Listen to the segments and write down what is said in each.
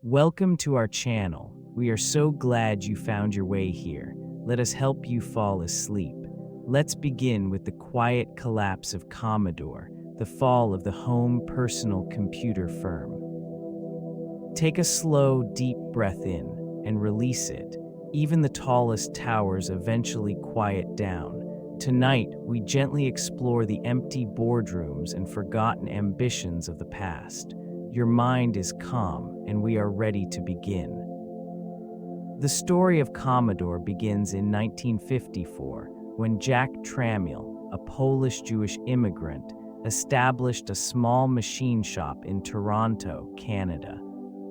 Welcome to our channel. We are so glad you found your way here. Let us help you fall asleep. Let's begin with the quiet collapse of Commodore, the fall of the home personal computer firm. Take a slow, deep breath in and release it. Even the tallest towers eventually quiet down. Tonight, we gently explore the empty boardrooms and forgotten ambitions of the past. Your mind is calm, and we are ready to begin. The story of Commodore begins in 1954, when Jack Tramiel, a Polish-Jewish immigrant, established a small machine shop in Toronto, Canada.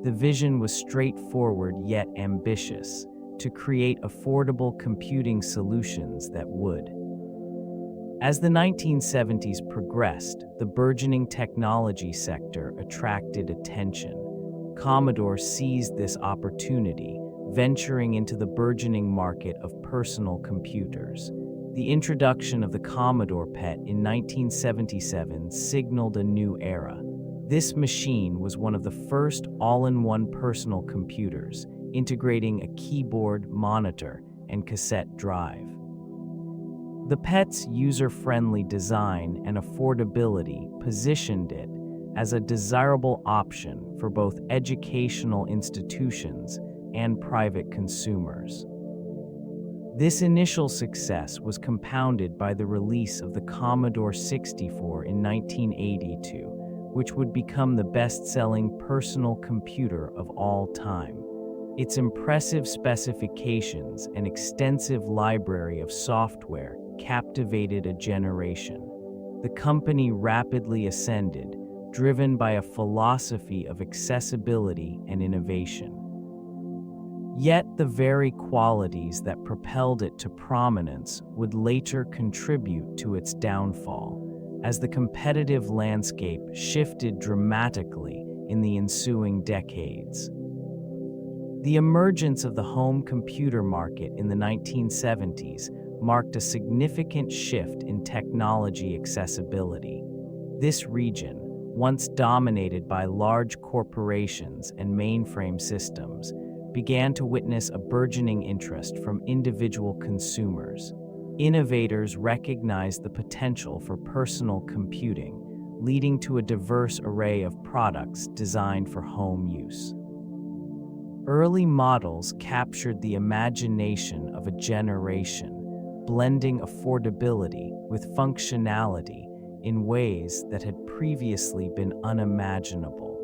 The vision was straightforward yet ambitious: to create affordable computing solutions that would. As the 1970s progressed, the burgeoning technology sector attracted attention. Commodore seized this opportunity, venturing into the burgeoning market of personal computers. The introduction of the Commodore PET in 1977 signaled a new era. This machine was one of the first all-in-one personal computers, integrating a keyboard, monitor, and cassette drive. The PET's user-friendly design and affordability positioned it as a desirable option for both educational institutions and private consumers. This initial success was compounded by the release of the Commodore 64 in 1982, which would become the best-selling personal computer of all time. Its impressive specifications and extensive library of software captivated a generation. The company rapidly ascended, driven by a philosophy of accessibility and innovation. Yet the very qualities that propelled it to prominence would later contribute to its downfall, as the competitive landscape shifted dramatically in the ensuing decades. The emergence of the home computer market in the 1970s marked a significant shift in technology accessibility. This region, once dominated by large corporations and mainframe systems, began to witness a burgeoning interest from individual consumers. Innovators recognized the potential for personal computing, leading to a diverse array of products designed for home use. Early models captured the imagination of a generation, blending affordability with functionality in ways that had previously been unimaginable.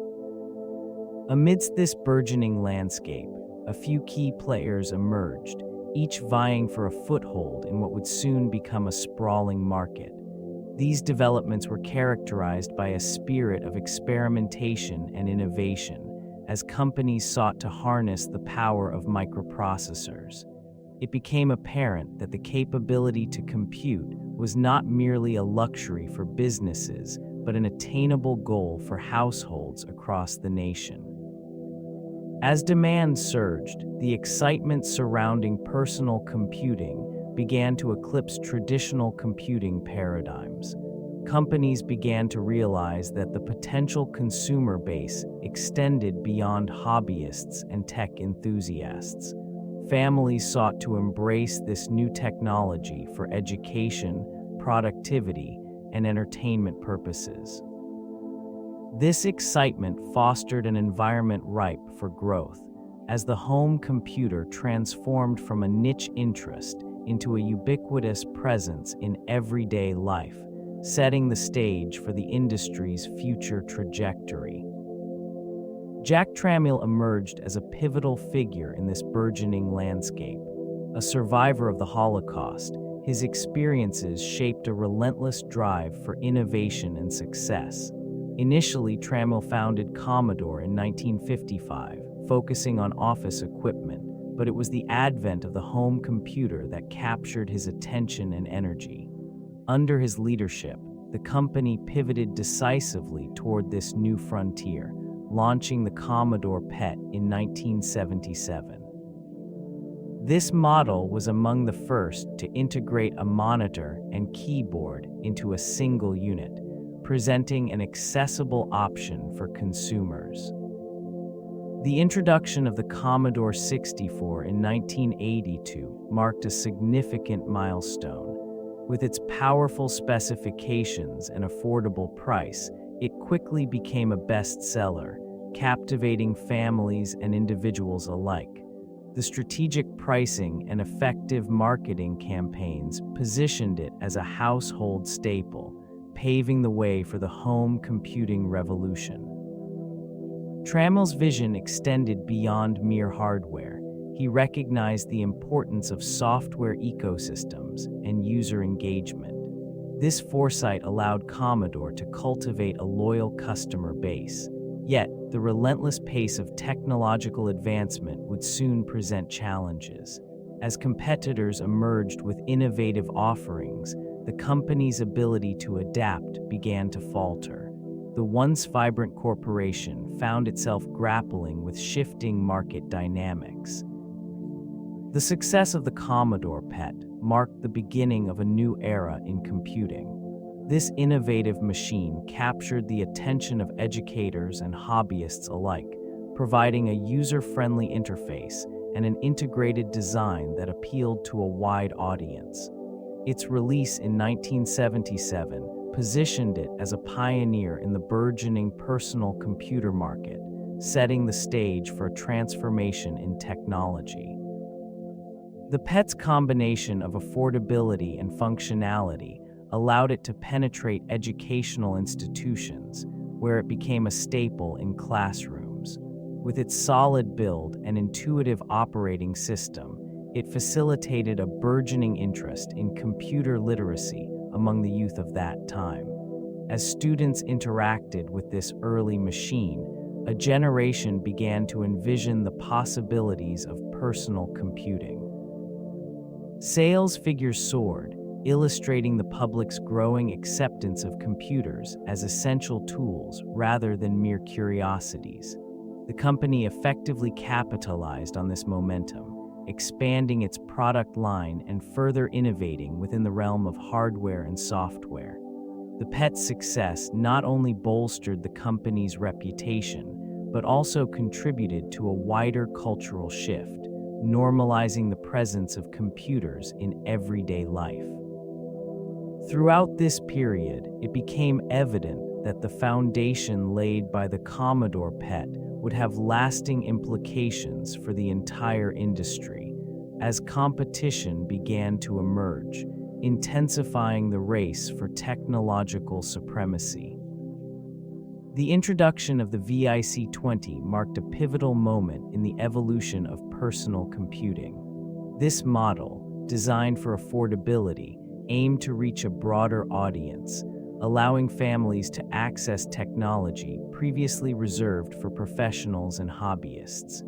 Amidst this burgeoning landscape, a few key players emerged, each vying for a foothold in what would soon become a sprawling market. These developments were characterized by a spirit of experimentation and innovation, as companies sought to harness the power of microprocessors. It became apparent that the capability to compute was not merely a luxury for businesses, but an attainable goal for households across the nation. As demand surged, the excitement surrounding personal computing began to eclipse traditional computing paradigms. Companies began to realize that the potential consumer base extended beyond hobbyists and tech enthusiasts. Families sought to embrace this new technology for education, productivity, and entertainment purposes. This excitement fostered an environment ripe for growth, as the home computer transformed from a niche interest into a ubiquitous presence in everyday life, setting the stage for the industry's future trajectory. Jack Tramiel emerged as a pivotal figure in this burgeoning landscape. A survivor of the Holocaust, his experiences shaped a relentless drive for innovation and success. Initially, Tramiel founded Commodore in 1955, focusing on office equipment, but it was the advent of the home computer that captured his attention and energy. Under his leadership, the company pivoted decisively toward this new frontier, launching the Commodore PET in 1977. This model was among the first to integrate a monitor and keyboard into a single unit, presenting an accessible option for consumers. The introduction of the Commodore 64 in 1982 marked a significant milestone. With its powerful specifications and affordable price, it quickly became a bestseller, captivating families and individuals alike. The strategic pricing and effective marketing campaigns positioned it as a household staple, paving the way for the home computing revolution. Trammell's vision extended beyond mere hardware. He recognized the importance of software ecosystems and user engagement. This foresight allowed Commodore to cultivate a loyal customer base. Yet, the relentless pace of technological advancement would soon present challenges. As competitors emerged with innovative offerings, the company's ability to adapt began to falter. The once vibrant corporation found itself grappling with shifting market dynamics. The success of the Commodore PET marked the beginning of a new era in computing. This innovative machine captured the attention of educators and hobbyists alike, providing a user-friendly interface and an integrated design that appealed to a wide audience. Its release in 1977 positioned it as a pioneer in the burgeoning personal computer market, setting the stage for a transformation in technology. The PET's combination of affordability and functionality allowed it to penetrate educational institutions, where it became a staple in classrooms. With its solid build and intuitive operating system, it facilitated a burgeoning interest in computer literacy among the youth of that time. As students interacted with this early machine, a generation began to envision the possibilities of personal computing. Sales figures soared, illustrating the public's growing acceptance of computers as essential tools rather than mere curiosities. The company effectively capitalized on this momentum, expanding its product line and further innovating within the realm of hardware and software. The PET's success not only bolstered the company's reputation, but also contributed to a wider cultural shift, normalizing the presence of computers in everyday life. Throughout this period, it became evident that the foundation laid by the Commodore PET would have lasting implications for the entire industry, as competition began to emerge, intensifying the race for technological supremacy. The introduction of the VIC-20 marked a pivotal moment in the evolution of personal computing. This model, designed for affordability, aimed to reach a broader audience, allowing families to access technology previously reserved for professionals and hobbyists.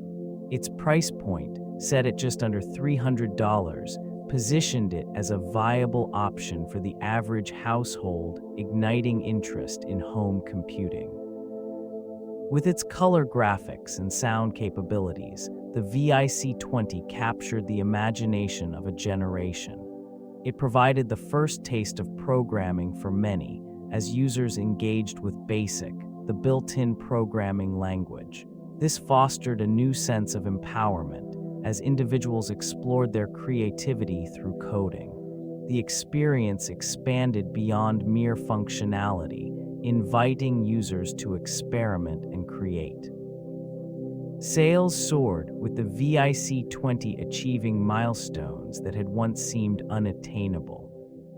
Its price point, set at just under $300, positioned it as a viable option for the average household, igniting interest in home computing. With its color graphics and sound capabilities, the VIC-20 captured the imagination of a generation. It provided the first taste of programming for many, as users engaged with BASIC, the built-in programming language. This fostered a new sense of empowerment, as individuals explored their creativity through coding. The experience expanded beyond mere functionality, inviting users to experiment and create. Sales soared, with the VIC-20 achieving milestones that had once seemed unattainable.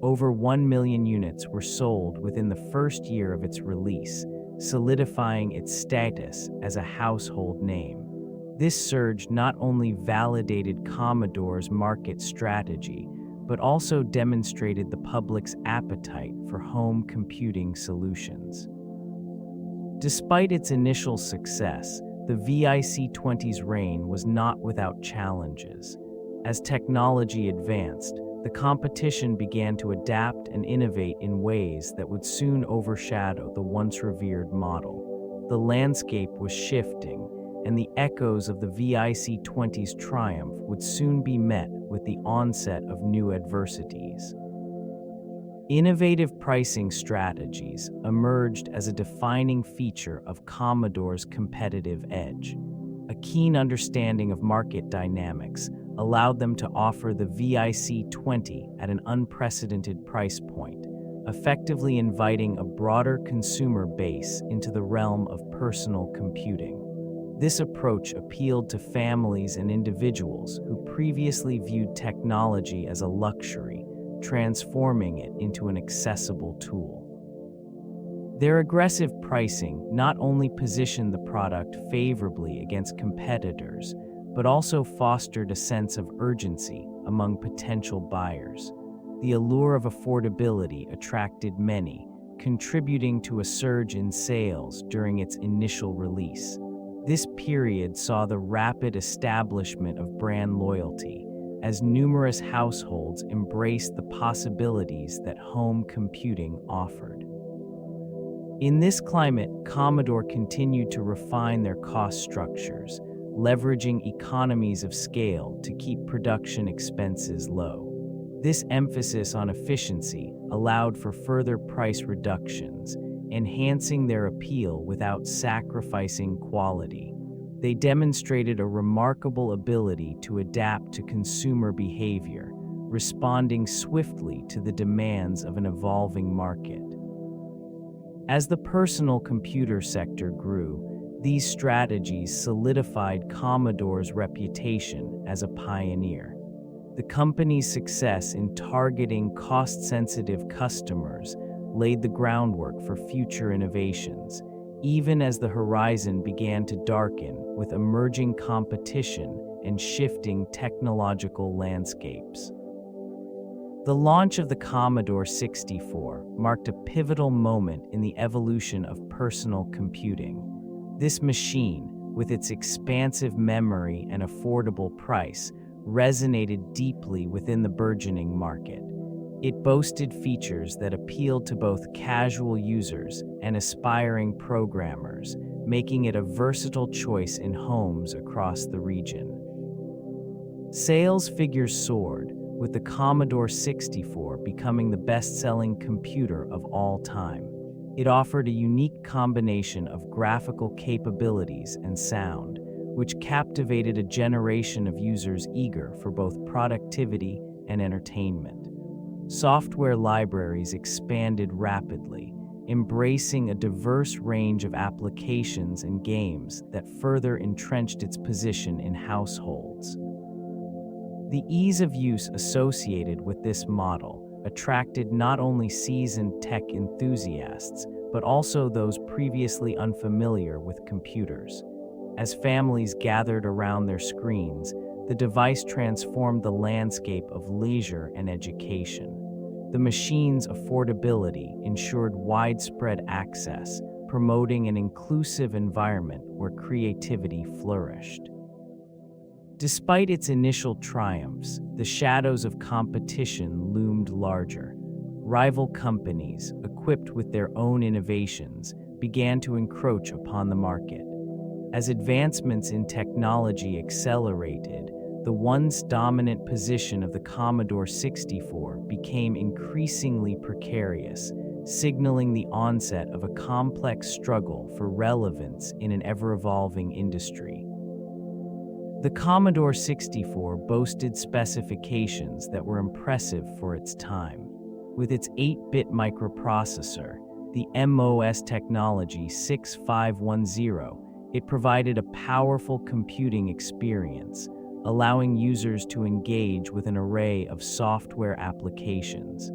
Over 1 million units were sold within the first year of its release, solidifying its status as a household name. This surge not only validated Commodore's market strategy, but also demonstrated the public's appetite for home computing solutions. Despite its initial success, the VIC-20's reign was not without challenges. As technology advanced, the competition began to adapt and innovate in ways that would soon overshadow the once revered model. The landscape was shifting, and the echoes of the VIC-20's triumph would soon be met with the onset of new adversities. Innovative pricing strategies emerged as a defining feature of Commodore's competitive edge. A keen understanding of market dynamics allowed them to offer the VIC-20 at an unprecedented price point, effectively inviting a broader consumer base into the realm of personal computing. This approach appealed to families and individuals who previously viewed technology as a luxury, transforming it into an accessible tool. Their aggressive pricing not only positioned the product favorably against competitors, but also fostered a sense of urgency among potential buyers. The allure of affordability attracted many, contributing to a surge in sales during its initial release. This period saw the rapid establishment of brand loyalty, as numerous households embraced the possibilities that home computing offered. In this climate, Commodore continued to refine their cost structures, leveraging economies of scale to keep production expenses low. This emphasis on efficiency allowed for further price reductions, enhancing their appeal without sacrificing quality. They demonstrated a remarkable ability to adapt to consumer behavior, responding swiftly to the demands of an evolving market. As the personal computer sector grew, these strategies solidified Commodore's reputation as a pioneer. The company's success in targeting cost-sensitive customers laid the groundwork for future innovations, even as the horizon began to darken with emerging competition and shifting technological landscapes. The launch of the Commodore 64 marked a pivotal moment in the evolution of personal computing. This machine, with its expansive memory and affordable price, resonated deeply within the burgeoning market. It boasted features that appealed to both casual users and aspiring programmers, making it a versatile choice in homes across the region. Sales figures soared, with the Commodore 64 becoming the best-selling computer of all time. It offered a unique combination of graphical capabilities and sound, which captivated a generation of users eager for both productivity and entertainment. Software libraries expanded rapidly, embracing a diverse range of applications and games that further entrenched its position in households. The ease of use associated with this model attracted not only seasoned tech enthusiasts, but also those previously unfamiliar with computers. As families gathered around their screens, the device transformed the landscape of leisure and education. The machine's affordability ensured widespread access, promoting an inclusive environment where creativity flourished. Despite its initial triumphs, the shadows of competition loomed larger. Rival companies, equipped with their own innovations, began to encroach upon the market. As advancements in technology accelerated, the once dominant position of the Commodore 64 became increasingly precarious, signaling the onset of a complex struggle for relevance in an ever-evolving industry. The Commodore 64 boasted specifications that were impressive for its time. With its 8-bit microprocessor, the MOS technology 6510, it provided a powerful computing experience, allowing users to engage with an array of software applications.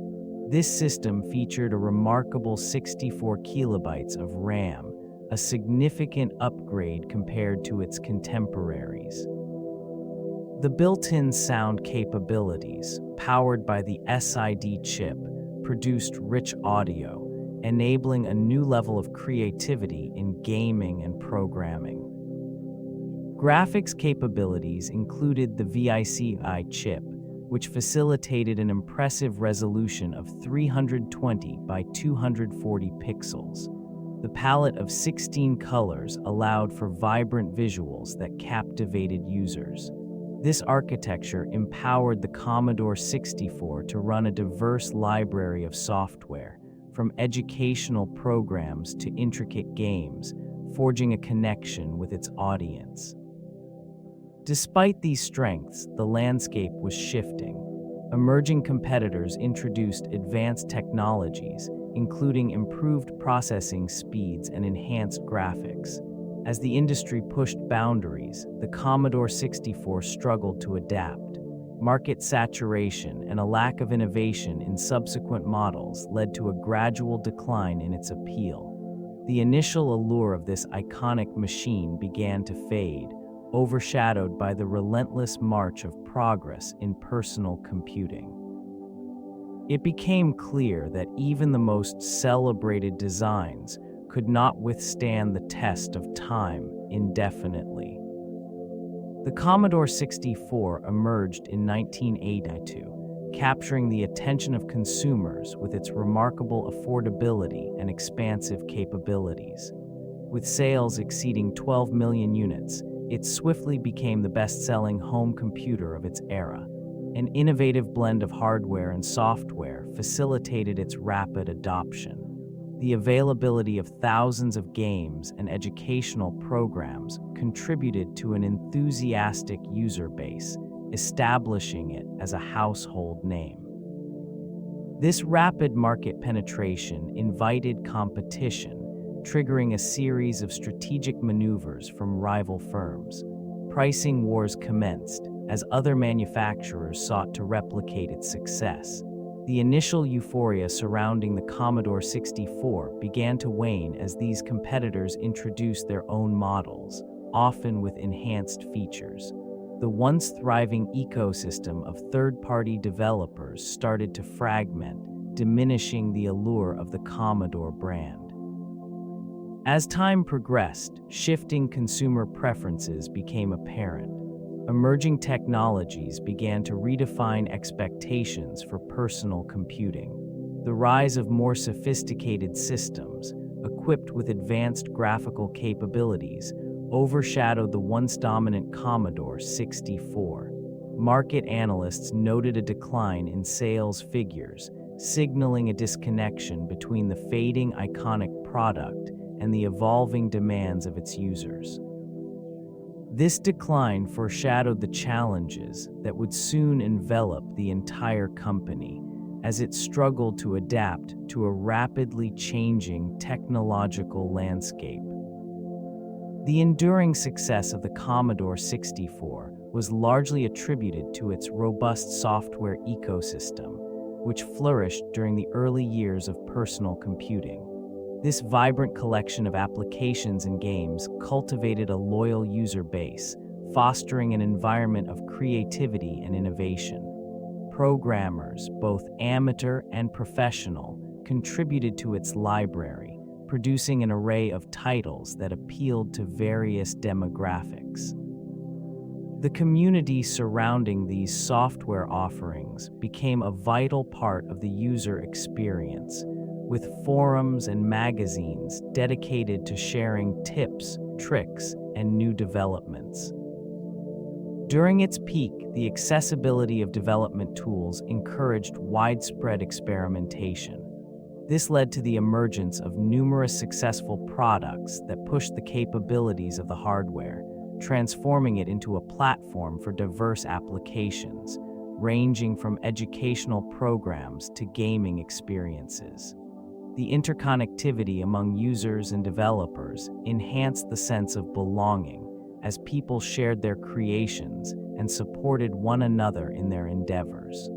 This system featured a remarkable 64 kilobytes of RAM, a significant upgrade compared to its contemporaries. The built-in sound capabilities, powered by the SID chip, produced rich audio, enabling a new level of creativity in gaming and programming. Graphics capabilities included the VIC-I chip, which facilitated an impressive resolution of 320 by 240 pixels. The palette of 16 colors allowed for vibrant visuals that captivated users. This architecture empowered the Commodore 64 to run a diverse library of software, from educational programs to intricate games, forging a connection with its audience. Despite these strengths, the landscape was shifting. Emerging competitors introduced advanced technologies, including improved processing speeds and enhanced graphics. As the industry pushed boundaries, the Commodore 64 struggled to adapt. Market saturation and a lack of innovation in subsequent models led to a gradual decline in its appeal. The initial allure of this iconic machine began to fade, overshadowed by the relentless march of progress in personal computing. It became clear that even the most celebrated designs could not withstand the test of time indefinitely. The Commodore 64 emerged in 1982, capturing the attention of consumers with its remarkable affordability and expansive capabilities. With sales exceeding 12 million units, it swiftly became the best-selling home computer of its era. An innovative blend of hardware and software facilitated its rapid adoption. The availability of thousands of games and educational programs contributed to an enthusiastic user base, establishing it as a household name. This rapid market penetration invited competition, triggering a series of strategic maneuvers from rival firms. Pricing wars commenced as other manufacturers sought to replicate its success. The initial euphoria surrounding the Commodore 64 began to wane as these competitors introduced their own models, often with enhanced features. The once thriving ecosystem of third-party developers started to fragment, diminishing the allure of the Commodore brand. As time progressed, shifting consumer preferences became apparent. Emerging technologies began to redefine expectations for personal computing. The rise of more sophisticated systems, equipped with advanced graphical capabilities, overshadowed the once dominant Commodore 64. Market analysts noted a decline in sales figures, signaling a disconnection between the fading iconic product and the evolving demands of its users. This decline foreshadowed the challenges that would soon envelop the entire company as it struggled to adapt to a rapidly changing technological landscape. The enduring success of the Commodore 64 was largely attributed to its robust software ecosystem, which flourished during the early years of personal computing. This vibrant collection of applications and games cultivated a loyal user base, fostering an environment of creativity and innovation. Programmers, both amateur and professional, contributed to its library, producing an array of titles that appealed to various demographics. The community surrounding these software offerings became a vital part of the user experience, with forums and magazines dedicated to sharing tips, tricks, and new developments. During its peak, the accessibility of development tools encouraged widespread experimentation. This led to the emergence of numerous successful products that pushed the capabilities of the hardware, transforming it into a platform for diverse applications, ranging from educational programs to gaming experiences. The interconnectivity among users and developers enhanced the sense of belonging as people shared their creations and supported one another in their endeavors.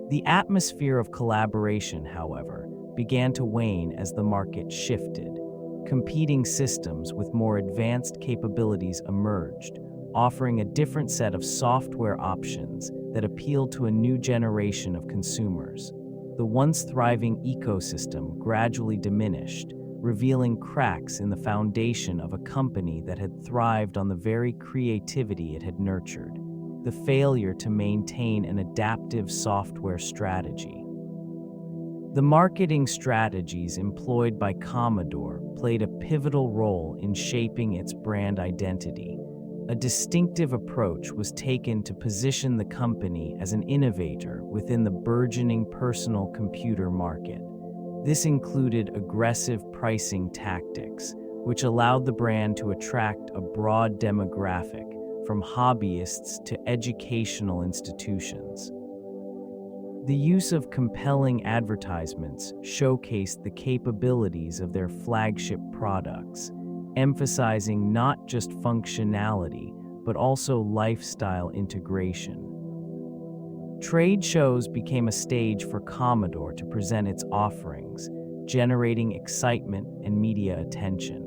The atmosphere of collaboration, however, began to wane as the market shifted. Competing systems with more advanced capabilities emerged, offering a different set of software options that appealed to a new generation of consumers. The once thriving ecosystem gradually diminished, revealing cracks in the foundation of a company that had thrived on the very creativity it had nurtured. The failure to maintain an adaptive software strategy. The marketing strategies employed by Commodore played a pivotal role in shaping its brand identity. A distinctive approach was taken to position the company as an innovator within the burgeoning personal computer market. This included aggressive pricing tactics, which allowed the brand to attract a broad demographic, from hobbyists to educational institutions. The use of compelling advertisements showcased the capabilities of their flagship products, emphasizing not just functionality, but also lifestyle integration. Trade shows became a stage for Commodore to present its offerings, generating excitement and media attention.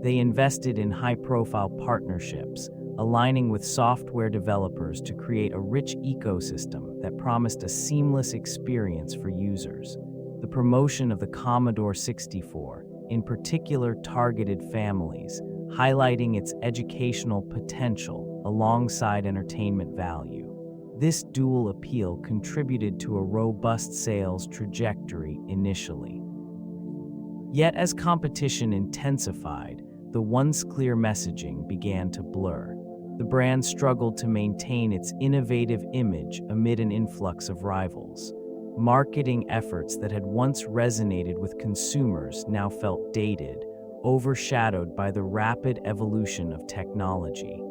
They invested in high-profile partnerships, aligning with software developers to create a rich ecosystem that promised a seamless experience for users. The promotion of the Commodore 64, in particular, targeted families, highlighting its educational potential alongside entertainment value. This dual appeal contributed to a robust sales trajectory initially. Yet as competition intensified, the once clear messaging began to blur. The brand struggled to maintain its innovative image amid an influx of rivals. Marketing efforts that had once resonated with consumers now felt dated, overshadowed by the rapid evolution of technology.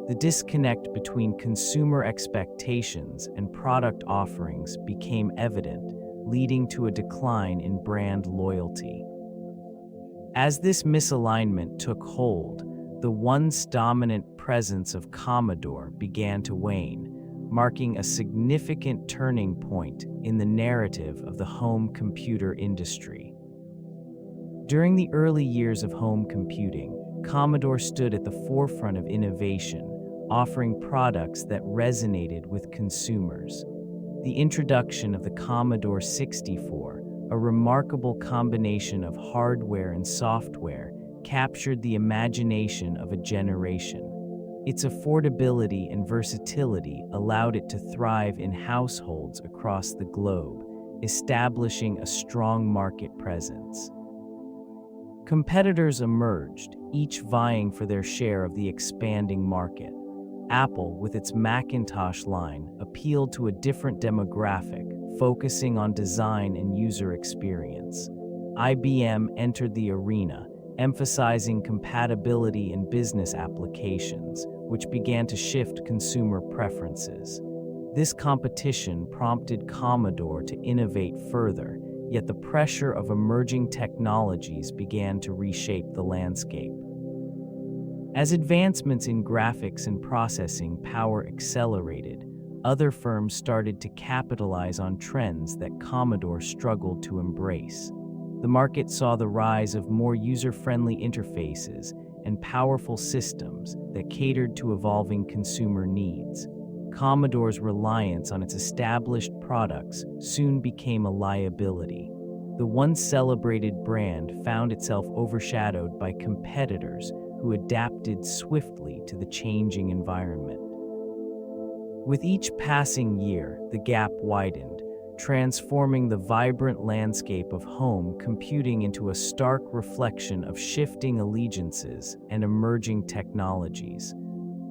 The disconnect between consumer expectations and product offerings became evident, leading to a decline in brand loyalty. As this misalignment took hold, the once dominant presence of Commodore began to wane, marking a significant turning point in the narrative of the home computer industry. During the early years of home computing, Commodore stood at the forefront of innovation, offering products that resonated with consumers. The introduction of the Commodore 64, a remarkable combination of hardware and software, captured the imagination of a generation. Its affordability and versatility allowed it to thrive in households across the globe, establishing a strong market presence. Competitors emerged, each vying for their share of the expanding market. Apple, with its Macintosh line, appealed to a different demographic, focusing on design and user experience. IBM entered the arena, emphasizing compatibility in business applications, which began to shift consumer preferences. This competition prompted Commodore to innovate further, yet the pressure of emerging technologies began to reshape the landscape. As advancements in graphics and processing power accelerated, other firms started to capitalize on trends that Commodore struggled to embrace. The market saw the rise of more user-friendly interfaces and powerful systems that catered to evolving consumer needs. Commodore's reliance on its established products soon became a liability. The once celebrated brand found itself overshadowed by competitors who adapted swiftly to the changing environment. With each passing year, the gap widened, transforming the vibrant landscape of home computing into a stark reflection of shifting allegiances and emerging technologies.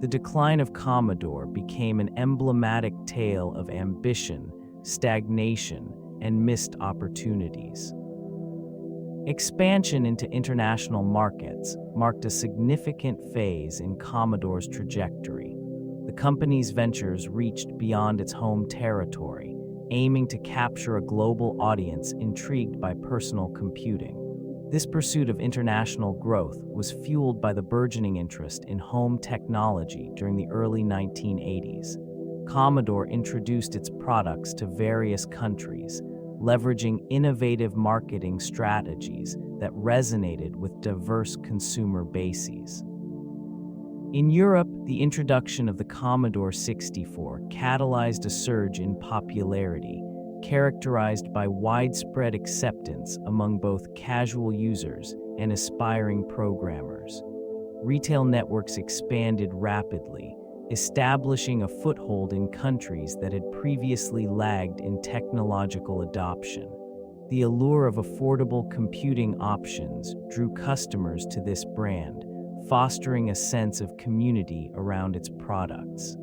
The decline of Commodore became an emblematic tale of ambition, stagnation, and missed opportunities. Expansion into international markets marked a significant phase in Commodore's trajectory. The company's ventures reached beyond its home territory, aiming to capture a global audience intrigued by personal computing. This pursuit of international growth was fueled by the burgeoning interest in home technology during the early 1980s. Commodore introduced its products to various countries, leveraging innovative marketing strategies that resonated with diverse consumer bases. In Europe, the introduction of the Commodore 64 catalyzed a surge in popularity, characterized by widespread acceptance among both casual users and aspiring programmers. Retail networks expanded rapidly, establishing a foothold in countries that had previously lagged in technological adoption. The allure of affordable computing options drew customers to this brand, fostering a sense of community around its products.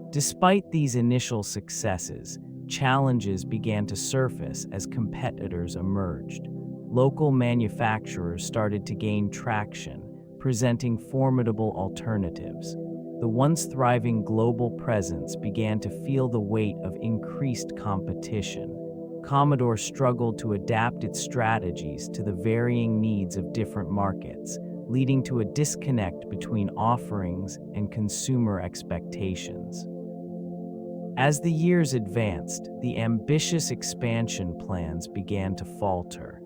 Despite these initial successes, challenges began to surface as competitors emerged. Local manufacturers started to gain traction, presenting formidable alternatives. the once thriving global presence began to feel the weight of increased competition. Commodore struggled to adapt its strategies to the varying needs of different markets, leading to a disconnect between offerings and consumer expectations. As the years advanced, the ambitious expansion plans began to falter.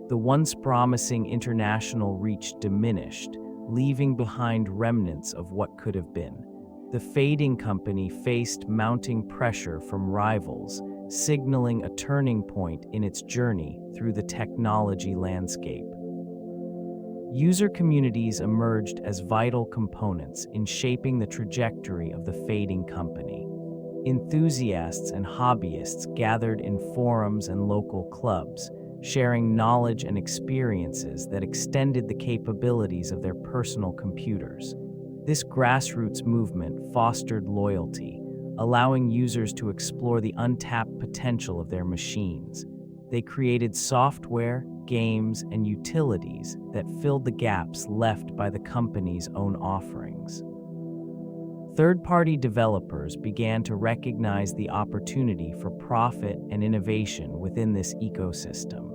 The once promising international reach diminished, leaving behind remnants of what could have been. The fading company faced mounting pressure from rivals, signaling a turning point in its journey through the technology landscape. User communities emerged as vital components in shaping the trajectory of the fading company. Enthusiasts and hobbyists gathered in forums and local clubs, sharing knowledge and experiences that extended the capabilities of their personal computers. This grassroots movement fostered loyalty, allowing users to explore the untapped potential of their machines. They created software, games, and utilities that filled the gaps left by the company's own offerings. Third-party developers began to recognize the opportunity for profit and innovation within this ecosystem.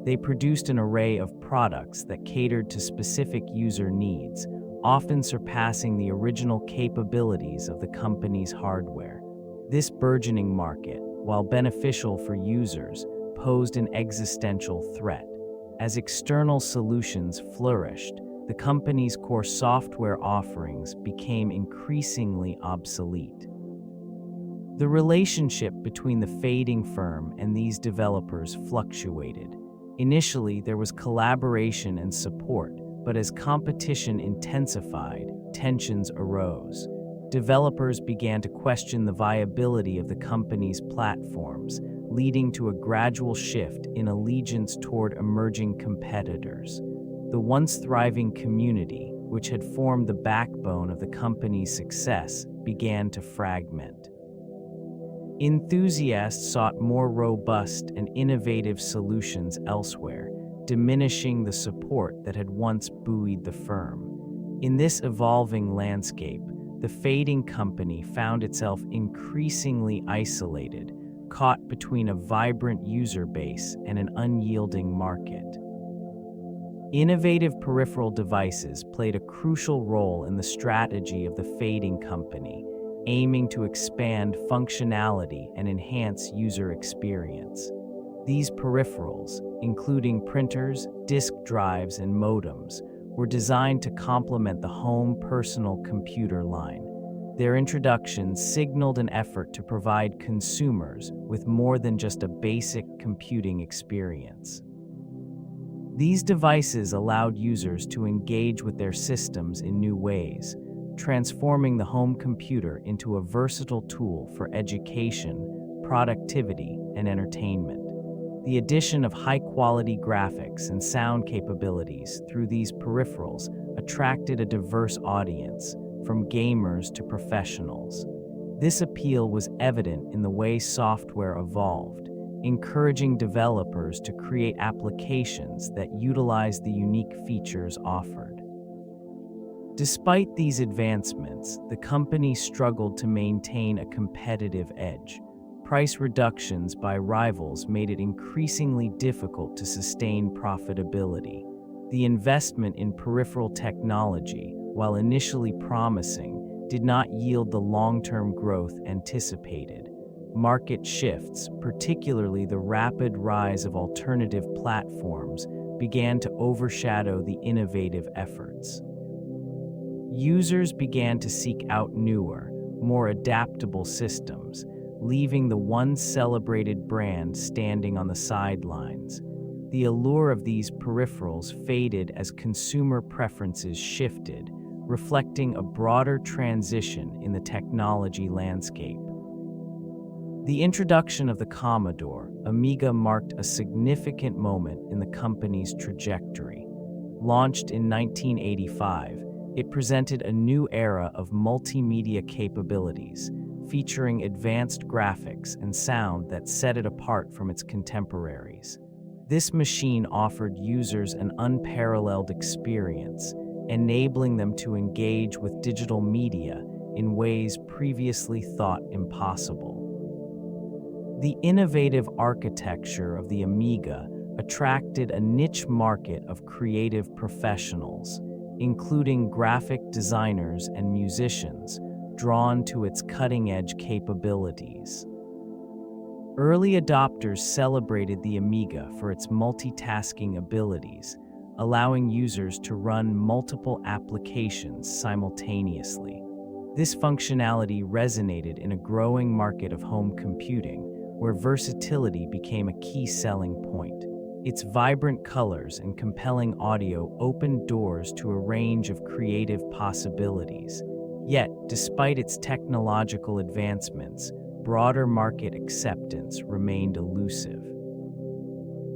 They produced an array of products that catered to specific user needs, often surpassing the original capabilities of the company's hardware. This burgeoning market, while beneficial for users, posed an existential threat. As external solutions flourished, the company's core software offerings became increasingly obsolete. The relationship between the fading firm and these developers fluctuated. Initially, there was collaboration and support, but as competition intensified, tensions arose. Developers began to question the viability of the company's platforms, leading to a gradual shift in allegiance toward emerging competitors. The once thriving community, which had formed the backbone of the company's success, began to fragment. Enthusiasts sought more robust and innovative solutions elsewhere, diminishing the support that had once buoyed the firm. In this evolving landscape, the fading company found itself increasingly isolated, caught between a vibrant user base and an unyielding market. Innovative peripheral devices played a crucial role in the strategy of the fading company, aiming to expand functionality and enhance user experience. These peripherals, including printers, disk drives, and modems, were designed to complement the home personal computer line. Their introduction signaled an effort to provide consumers with more than just a basic computing experience. These devices allowed users to engage with their systems in new ways, transforming the home computer into a versatile tool for education, productivity, and entertainment. The addition of high-quality graphics and sound capabilities through these peripherals attracted a diverse audience, from gamers to professionals. This appeal was evident in the way software evolved, encouraging developers to create applications that utilize the unique features offered. Despite these advancements, the company struggled to maintain a competitive edge. Price reductions by rivals made it increasingly difficult to sustain profitability. The investment in peripheral technology, while initially promising, did not yield the long-term growth anticipated. Market shifts, particularly the rapid rise of alternative platforms, began to overshadow the innovative efforts. Users began to seek out newer, more adaptable systems, leaving the once celebrated brand standing on the sidelines. The allure of these peripherals faded as consumer preferences shifted, reflecting a broader transition in the technology landscape. The introduction of the Commodore Amiga marked a significant moment in the company's trajectory. Launched in 1985, it presented a new era of multimedia capabilities, featuring advanced graphics and sound that set it apart from its contemporaries. This machine offered users an unparalleled experience, enabling them to engage with digital media in ways previously thought impossible. The innovative architecture of the Amiga attracted a niche market of creative professionals, including graphic designers and musicians, drawn to its cutting-edge capabilities. Early adopters celebrated the Amiga for its multitasking abilities, allowing users to run multiple applications simultaneously. This functionality resonated in a growing market of home computing, where versatility became a key selling point. Its vibrant colors and compelling audio opened doors to a range of creative possibilities. Yet, despite its technological advancements, broader market acceptance remained elusive.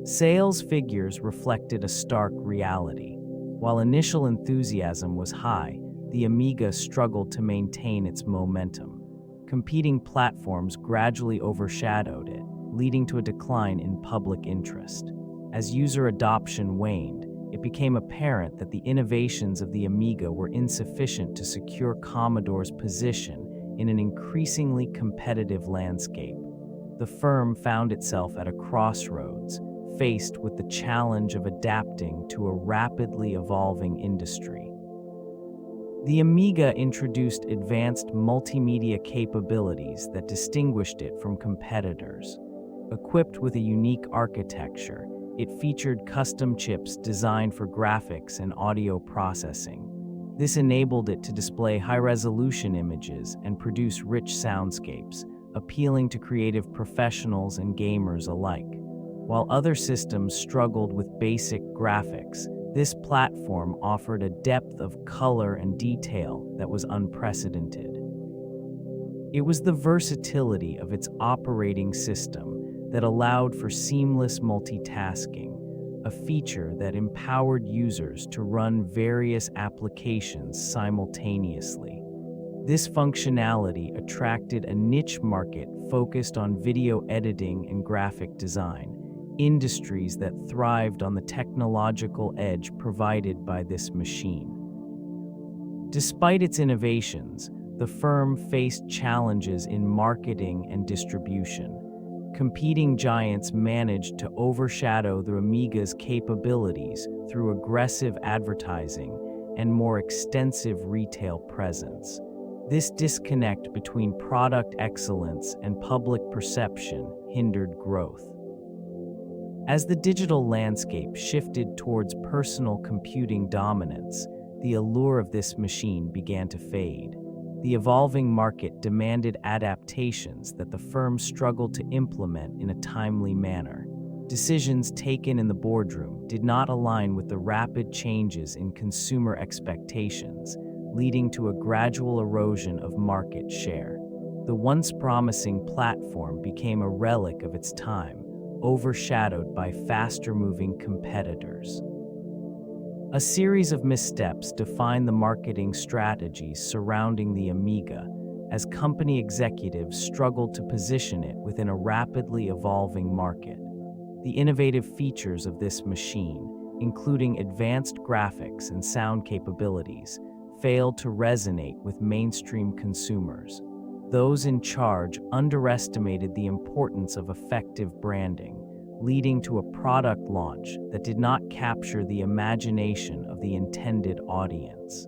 Sales figures reflected a stark reality. While initial enthusiasm was high, the Amiga struggled to maintain its momentum. Competing platforms gradually overshadowed it, leading to a decline in public interest. As user adoption waned, it became apparent that the innovations of the Amiga were insufficient to secure Commodore's position in an increasingly competitive landscape. The firm found itself at a crossroads, faced with the challenge of adapting to a rapidly evolving industry. The Amiga introduced advanced multimedia capabilities that distinguished it from competitors. Equipped with a unique architecture, it featured custom chips designed for graphics and audio processing. This enabled it to display high-resolution images and produce rich soundscapes, appealing to creative professionals and gamers alike. While other systems struggled with basic graphics, this platform offered a depth of color and detail that was unprecedented. It was the versatility of its operating system that allowed for seamless multitasking, a feature that empowered users to run various applications simultaneously. This functionality attracted a niche market focused on video editing and graphic design, industries that thrived on the technological edge provided by this machine. Despite its innovations, the firm faced challenges in marketing and distribution. Competing giants managed to overshadow the Amiga's capabilities through aggressive advertising and more extensive retail presence. This disconnect between product excellence and public perception hindered growth. As the digital landscape shifted towards personal computing dominance, the allure of this machine began to fade. The evolving market demanded adaptations that the firm struggled to implement in a timely manner. Decisions taken in the boardroom did not align with the rapid changes in consumer expectations, leading to a gradual erosion of market share. The once promising platform became a relic of its time, overshadowed by faster-moving competitors. A series of missteps defined the marketing strategies surrounding the Amiga, as company executives struggled to position it within a rapidly evolving market. The innovative features of this machine, including advanced graphics and sound capabilities, failed to resonate with mainstream consumers. Those in charge underestimated the importance of effective branding, leading to a product launch that did not capture the imagination of the intended audience.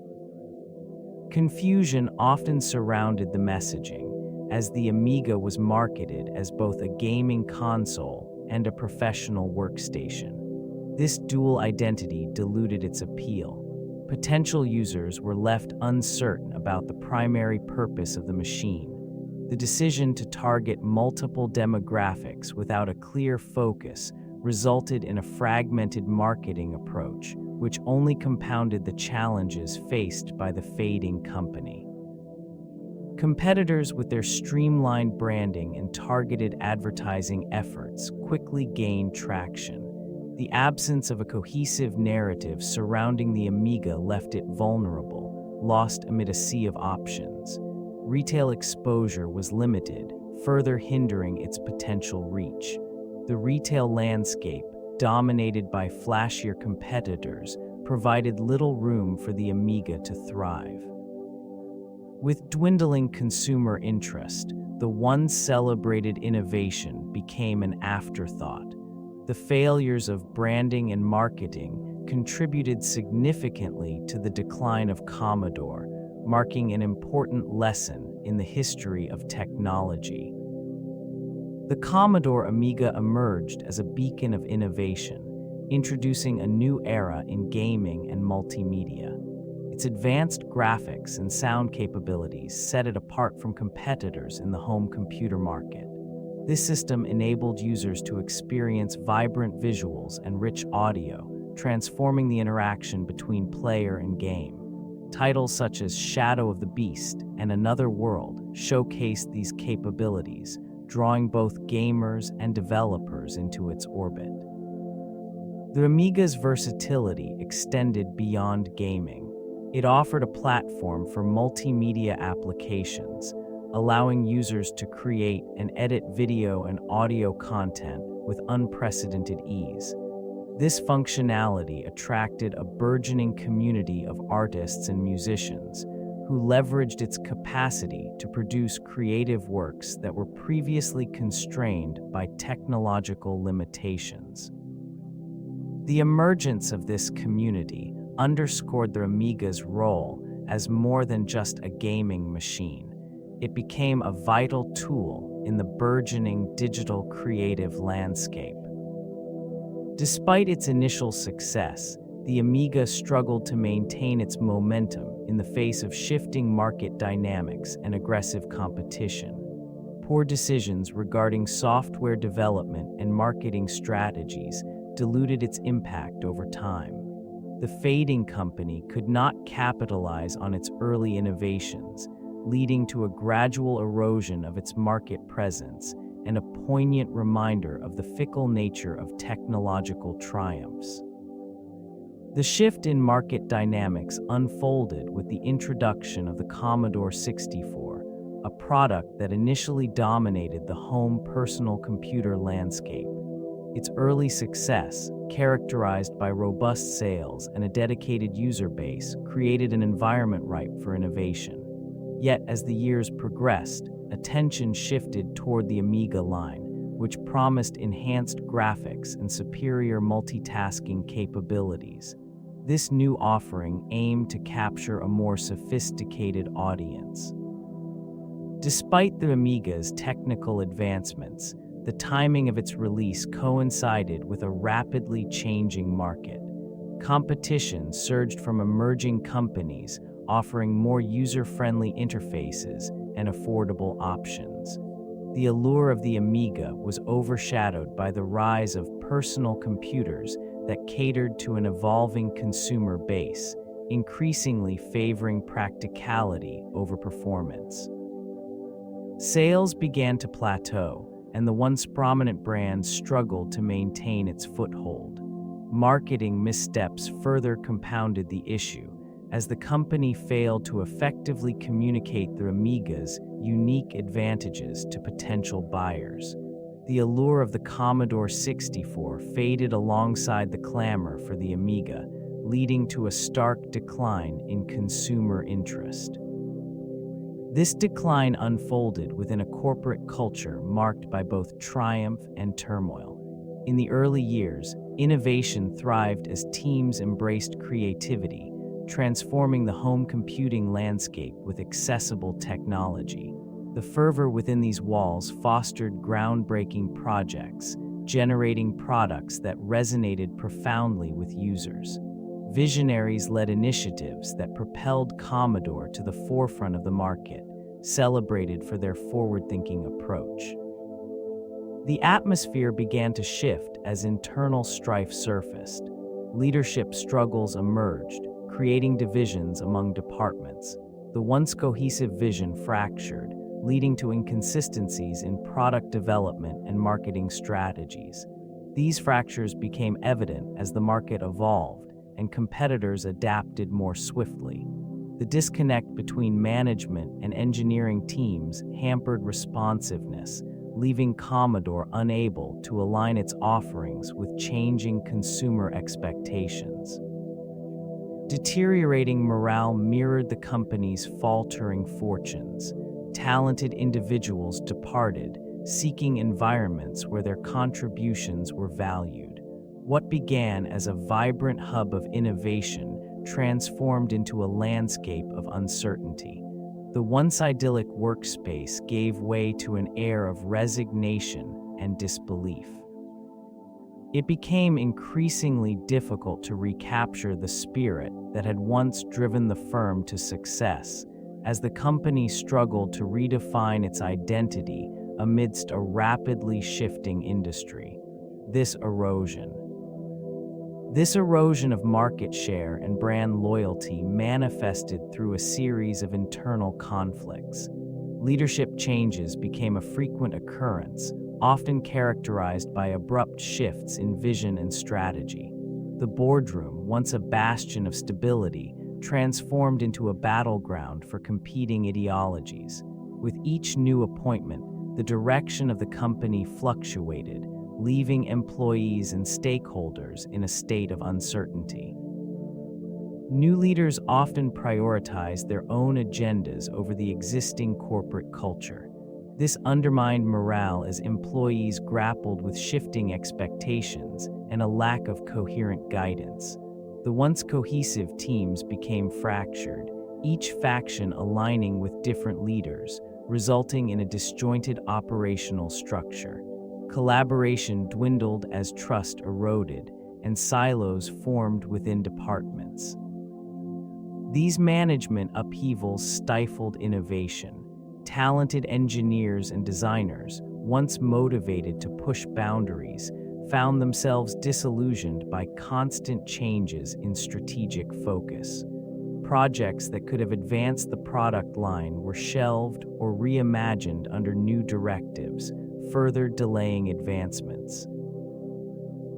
Confusion often surrounded the messaging, as the Amiga was marketed as both a gaming console and a professional workstation. This dual identity diluted its appeal. Potential users were left uncertain about the primary purpose of the machine. The decision to target multiple demographics without a clear focus resulted in a fragmented marketing approach, which only compounded the challenges faced by the fading company. Competitors with their streamlined branding and targeted advertising efforts quickly gained traction. The absence of a cohesive narrative surrounding the Amiga left it vulnerable, lost amid a sea of options. Retail exposure was limited, further hindering its potential reach. The retail landscape, dominated by flashier competitors, provided little room for the Amiga to thrive. With dwindling consumer interest, the once celebrated innovation became an afterthought. The failures of branding and marketing contributed significantly to the decline of Commodore, marking an important lesson in the history of technology. The Commodore Amiga emerged as a beacon of innovation, introducing a new era in gaming and multimedia. Its advanced graphics and sound capabilities set it apart from competitors in the home computer market. This system enabled users to experience vibrant visuals and rich audio, transforming the interaction between player and game. Titles such as Shadow of the Beast and Another World showcased these capabilities, drawing both gamers and developers into its orbit. The Amiga's versatility extended beyond gaming. It offered a platform for multimedia applications, allowing users to create and edit video and audio content with unprecedented ease. This functionality attracted a burgeoning community of artists and musicians who leveraged its capacity to produce creative works that were previously constrained by technological limitations. The emergence of this community underscored the Amiga's role as more than just a gaming machine. It became a vital tool in the burgeoning digital creative landscape. Despite its initial success, the Amiga struggled to maintain its momentum in the face of shifting market dynamics and aggressive competition. Poor decisions regarding software development and marketing strategies diluted its impact over time. The fading company could not capitalize on its early innovations, leading to a gradual erosion of its market presence and a poignant reminder of the fickle nature of technological triumphs. The shift in market dynamics unfolded with the introduction of the Commodore 64, a product that initially dominated the home personal computer landscape. Its early success, characterized by robust sales and a dedicated user base, created an environment ripe for innovation. Yet, as the years progressed, attention shifted toward the Amiga line, which promised enhanced graphics and superior multitasking capabilities. This new offering aimed to capture a more sophisticated audience. Despite the Amiga's technical advancements, the timing of its release coincided with a rapidly changing market. Competition surged from emerging companies offering more user-friendly interfaces and affordable options. The allure of the Amiga was overshadowed by the rise of personal computers that catered to an evolving consumer base, increasingly favoring practicality over performance. Sales began to plateau, and the once prominent brand struggled to maintain its foothold. Marketing missteps further compounded the issue, as the company failed to effectively communicate the Amiga's unique advantages to potential buyers. The allure of the Commodore 64 faded alongside the clamor for the Amiga, leading to a stark decline in consumer interest. This decline unfolded within a corporate culture marked by both triumph and turmoil. In the early years, innovation thrived as teams embraced creativity, transforming the home computing landscape with accessible technology. The fervor within these walls fostered groundbreaking projects, generating products that resonated profoundly with users. Visionaries led initiatives that propelled Commodore to the forefront of the market, celebrated for their forward-thinking approach. The atmosphere began to shift as internal strife surfaced. Leadership struggles emerged, creating divisions among departments. The once cohesive vision fractured, leading to inconsistencies in product development and marketing strategies. These fractures became evident as the market evolved and competitors adapted more swiftly. The disconnect between management and engineering teams hampered responsiveness, leaving Commodore unable to align its offerings with changing consumer expectations. Deteriorating morale mirrored the company's faltering fortunes. Talented individuals departed, seeking environments where their contributions were valued. What began as a vibrant hub of innovation transformed into a landscape of uncertainty. The once idyllic workspace gave way to an air of resignation and disbelief. It became increasingly difficult to recapture the spirit that had once driven the firm to success, as the company struggled to redefine its identity amidst a rapidly shifting industry. This erosion of market share and brand loyalty manifested through a series of internal conflicts. Leadership changes became a frequent occurrence, often characterized by abrupt shifts in vision and strategy. The boardroom, once a bastion of stability, transformed into a battleground for competing ideologies. With each new appointment, the direction of the company fluctuated, leaving employees and stakeholders in a state of uncertainty. New leaders often prioritized their own agendas over the existing corporate culture. This undermined morale as employees grappled with shifting expectations and a lack of coherent guidance. The once cohesive teams became fractured, each faction aligning with different leaders, resulting in a disjointed operational structure. Collaboration dwindled as trust eroded, and silos formed within departments. These management upheavals stifled innovation. Talented engineers and designers, once motivated to push boundaries, found themselves disillusioned by constant changes in strategic focus. Projects that could have advanced the product line were shelved or reimagined under new directives, further delaying advancements.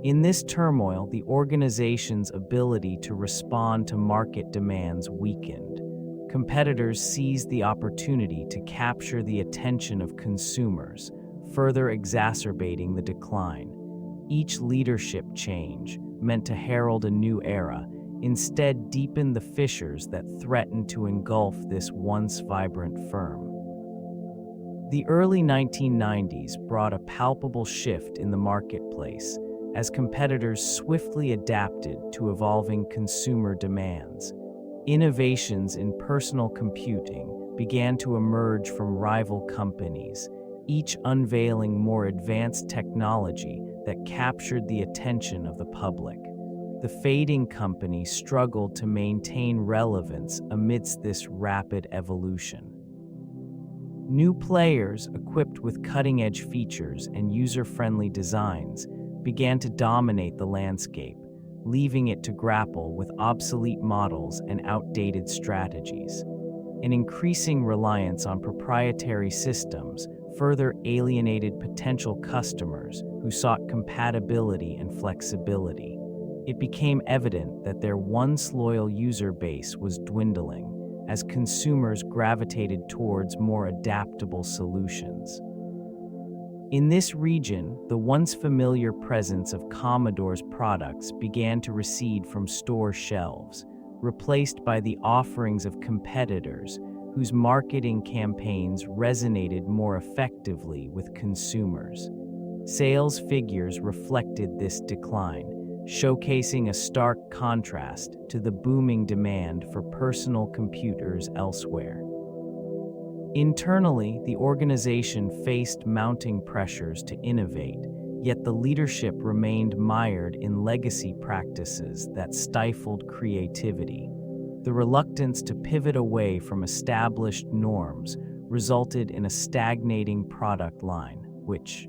In this turmoil, the organization's ability to respond to market demands weakened. Competitors seized the opportunity to capture the attention of consumers, further exacerbating the decline. Each leadership change, meant to herald a new era, instead deepened the fissures that threatened to engulf this once vibrant firm. The early 1990s brought a palpable shift in the marketplace as competitors swiftly adapted to evolving consumer demands. Innovations in personal computing began to emerge from rival companies, each unveiling more advanced technology that captured the attention of the public. The fading company struggled to maintain relevance amidst this rapid evolution. New players, equipped with cutting-edge features and user-friendly designs, began to dominate the landscape, leaving it to grapple with obsolete models and outdated strategies. An increasing reliance on proprietary systems further alienated potential customers who sought compatibility and flexibility. It became evident that their once loyal user base was dwindling as consumers gravitated towards more adaptable solutions. In this region, the once familiar presence of Commodore's products began to recede from store shelves, replaced by the offerings of competitors whose marketing campaigns resonated more effectively with consumers. Sales figures reflected this decline, showcasing a stark contrast to the booming demand for personal computers elsewhere. Internally, the organization faced mounting pressures to innovate, yet the leadership remained mired in legacy practices that stifled creativity. The reluctance to pivot away from established norms resulted in a stagnating product line, which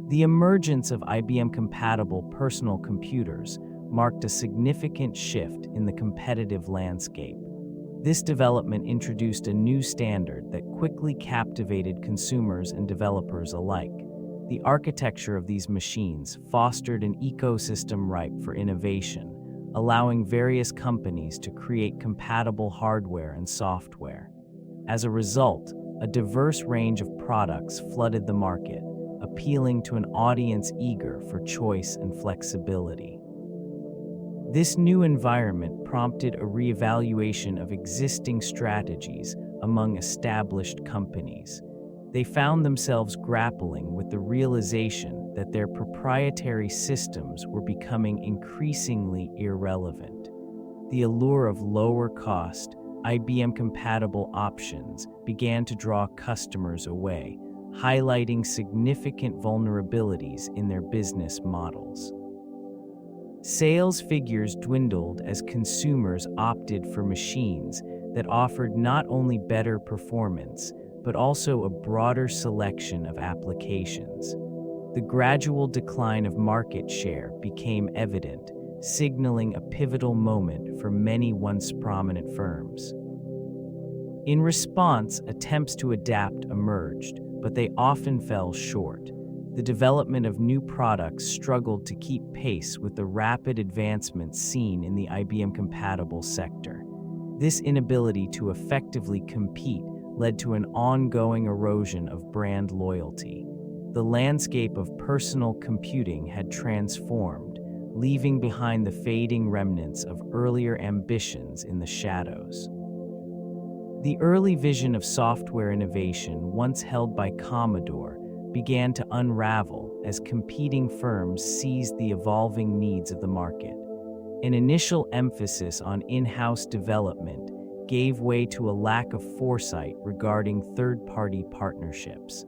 the emergence of IBM-compatible personal computers marked a significant shift in the competitive landscape. This development introduced a new standard that quickly captivated consumers and developers alike. The architecture of these machines fostered an ecosystem ripe for innovation, allowing various companies to create compatible hardware and software. As a result, a diverse range of products flooded the market, appealing to an audience eager for choice and flexibility. This new environment prompted a reevaluation of existing strategies among established companies. They found themselves grappling with the realization that their proprietary systems were becoming increasingly irrelevant. The allure of lower-cost, IBM-compatible options began to draw customers away, highlighting significant vulnerabilities in their business models. Sales figures dwindled as consumers opted for machines that offered not only better performance, but also a broader selection of applications. The gradual decline of market share became evident, signaling a pivotal moment for many once prominent firms. In response, attempts to adapt emerged, but they often fell short. The development of new products struggled to keep pace with the rapid advancements seen in the IBM-compatible sector. This inability to effectively compete led to an ongoing erosion of brand loyalty. The landscape of personal computing had transformed, leaving behind the fading remnants of earlier ambitions in the shadows. The early vision of software innovation, once held by Commodore, began to unravel as competing firms seized the evolving needs of the market. An initial emphasis on in-house development gave way to a lack of foresight regarding third-party partnerships.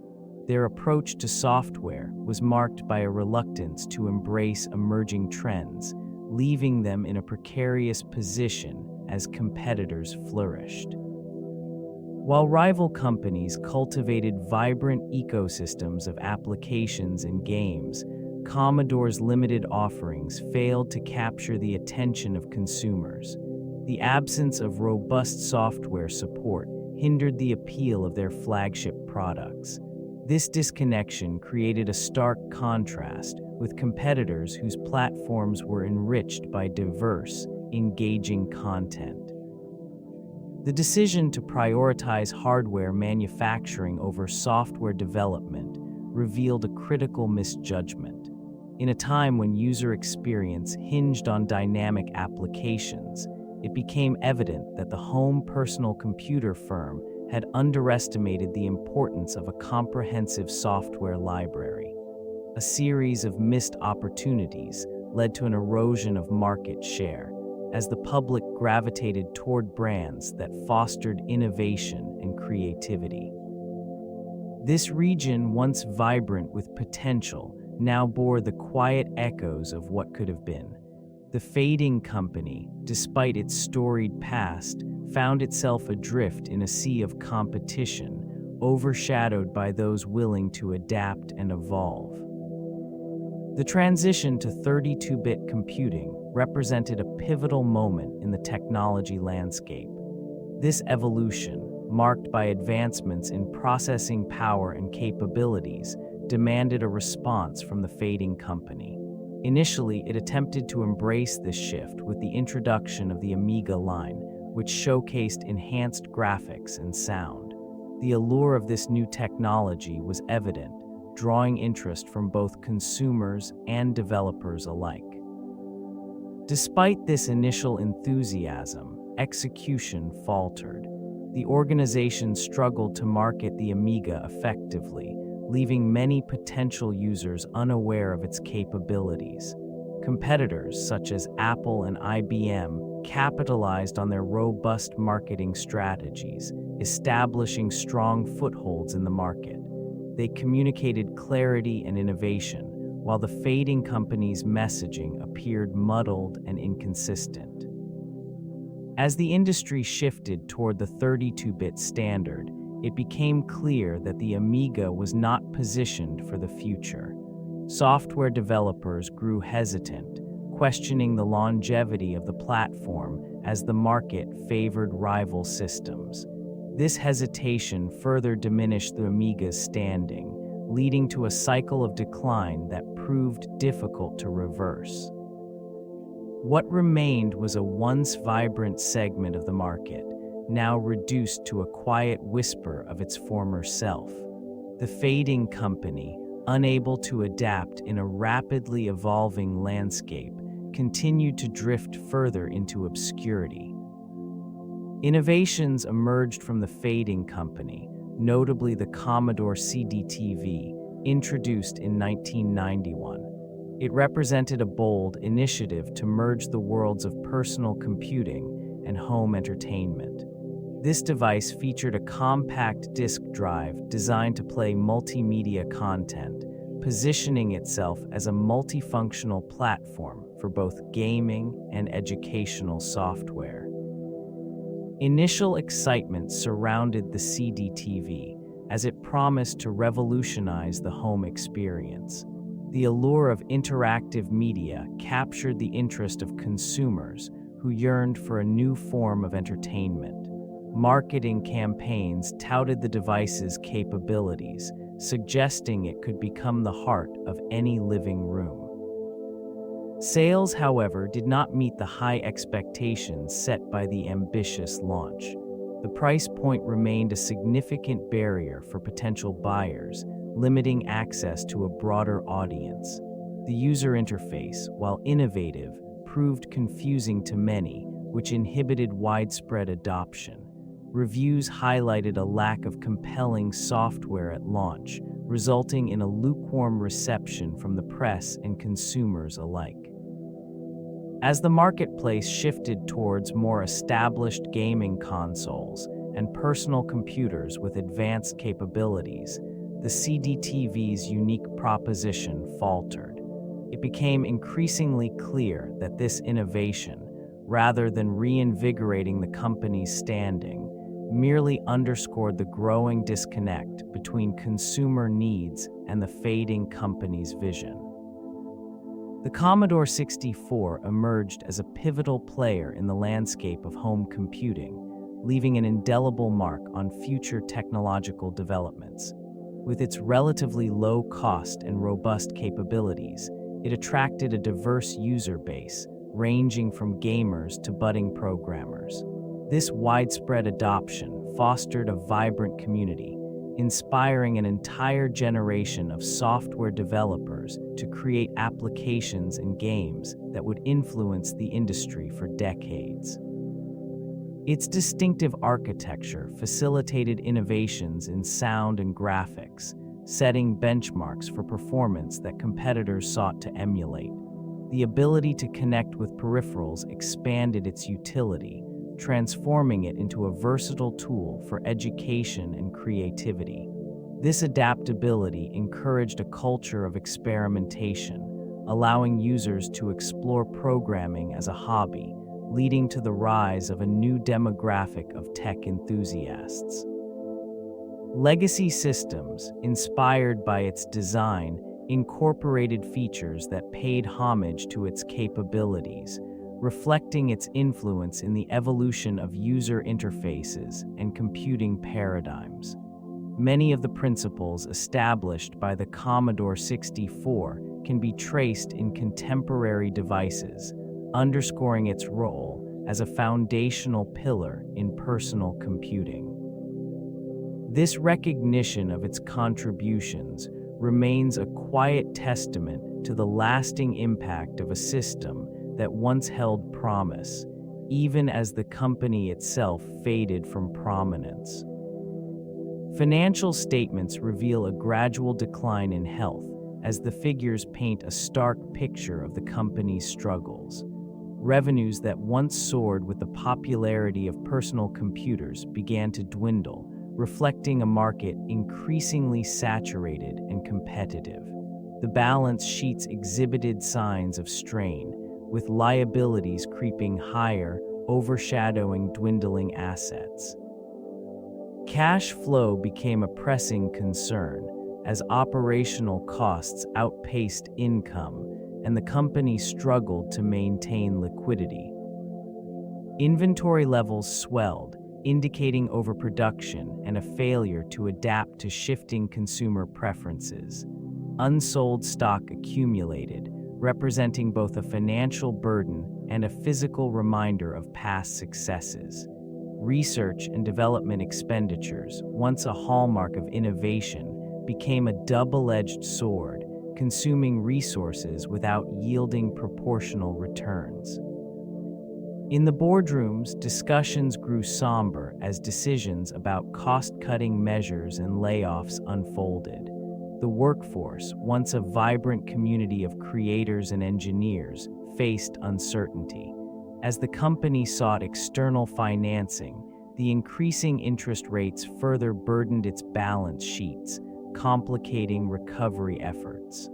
Their approach to software was marked by a reluctance to embrace emerging trends, leaving them in a precarious position as competitors flourished. While rival companies cultivated vibrant ecosystems of applications and games, Commodore's limited offerings failed to capture the attention of consumers. The absence of robust software support hindered the appeal of their flagship products. This disconnection created a stark contrast with competitors whose platforms were enriched by diverse, engaging content. The decision to prioritize hardware manufacturing over software development revealed a critical misjudgment. In a time when user experience hinged on dynamic applications, it became evident that the home personal computer firm had underestimated the importance of a comprehensive software library. A series of missed opportunities led to an erosion of market share, as the public gravitated toward brands that fostered innovation and creativity. This region, once vibrant with potential, now bore the quiet echoes of what could have been. The fading company, despite its storied past, found itself adrift in a sea of competition, overshadowed by those willing to adapt and evolve. The transition to 32-bit computing represented a pivotal moment in the technology landscape. This evolution, marked by advancements in processing power and capabilities, demanded a response from the fading company. Initially, it attempted to embrace this shift with the introduction of the Amiga line, which showcased enhanced graphics and sound. The allure of this new technology was evident, drawing interest from both consumers and developers alike. Despite this initial enthusiasm, execution faltered. The organization struggled to market the Amiga effectively, leaving many potential users unaware of its capabilities. Competitors such as Apple and IBM capitalized on their robust marketing strategies, establishing strong footholds in the market. They communicated clarity and innovation, while the fading company's messaging appeared muddled and inconsistent. As the industry shifted toward the 32-bit standard, it became clear that the Amiga was not positioned for the future. Software developers grew hesitant, questioning the longevity of the platform as the market favored rival systems. This hesitation further diminished the Amiga's standing, leading to a cycle of decline that proved difficult to reverse. What remained was a once vibrant segment of the market, now reduced to a quiet whisper of its former self. The fading company, unable to adapt in a rapidly evolving landscape, continued to drift further into obscurity. Innovations emerged from the fading company, notably the Commodore CDTV, introduced in 1991. It represented a bold initiative to merge the worlds of personal computing and home entertainment. This device featured a compact disk drive designed to play multimedia content, positioning itself as a multifunctional platform for both gaming and educational software. Initial excitement surrounded the CDTV as it promised to revolutionize the home experience. The allure of interactive media captured the interest of consumers who yearned for a new form of entertainment. Marketing campaigns touted the device's capabilities, suggesting it could become the heart of any living room. Sales, however, did not meet the high expectations set by the ambitious launch. The price point remained a significant barrier for potential buyers, limiting access to a broader audience. The user interface, while innovative, proved confusing to many, which inhibited widespread adoption. Reviews highlighted a lack of compelling software at launch, resulting in a lukewarm reception from the press and consumers alike. As the marketplace shifted towards more established gaming consoles and personal computers with advanced capabilities, the CDTV's unique proposition faltered. It became increasingly clear that this innovation, rather than reinvigorating the company's standing, merely underscored the growing disconnect between consumer needs and the fading company's vision. The Commodore 64 emerged as a pivotal player in the landscape of home computing, leaving an indelible mark on future technological developments. With its relatively low cost and robust capabilities, it attracted a diverse user base, ranging from gamers to budding programmers. This widespread adoption fostered a vibrant community, inspiring an entire generation of software developers to create applications and games that would influence the industry for decades. Its distinctive architecture facilitated innovations in sound and graphics, setting benchmarks for performance that competitors sought to emulate. The ability to connect with peripherals expanded its utility, transforming it into a versatile tool for education and creativity. This adaptability encouraged a culture of experimentation, allowing users to explore programming as a hobby, leading to the rise of a new demographic of tech enthusiasts. Legacy systems, inspired by its design, incorporated features that paid homage to its capabilities, reflecting its influence in the evolution of user interfaces and computing paradigms. Many of the principles established by the Commodore 64 can be traced in contemporary devices, underscoring its role as a foundational pillar in personal computing. This recognition of its contributions remains a quiet testament to the lasting impact of a system that once held promise, even as the company itself faded from prominence. Financial statements reveal a gradual decline in health as the figures paint a stark picture of the company's struggles. Revenues that once soared with the popularity of personal computers began to dwindle, reflecting a market increasingly saturated and competitive. The balance sheets exhibited signs of strain, with liabilities creeping higher, overshadowing dwindling assets. Cash flow became a pressing concern as operational costs outpaced income and the company struggled to maintain liquidity. Inventory levels swelled, indicating overproduction and a failure to adapt to shifting consumer preferences. Unsold stock accumulated, representing both a financial burden and a physical reminder of past successes. Research and development expenditures, once a hallmark of innovation, became a double-edged sword, consuming resources without yielding proportional returns. In the boardrooms, discussions grew somber as decisions about cost-cutting measures and layoffs unfolded. The workforce, once a vibrant community of creators and engineers, faced uncertainty. As the company sought external financing, the increasing interest rates further burdened its balance sheets, complicating recovery efforts.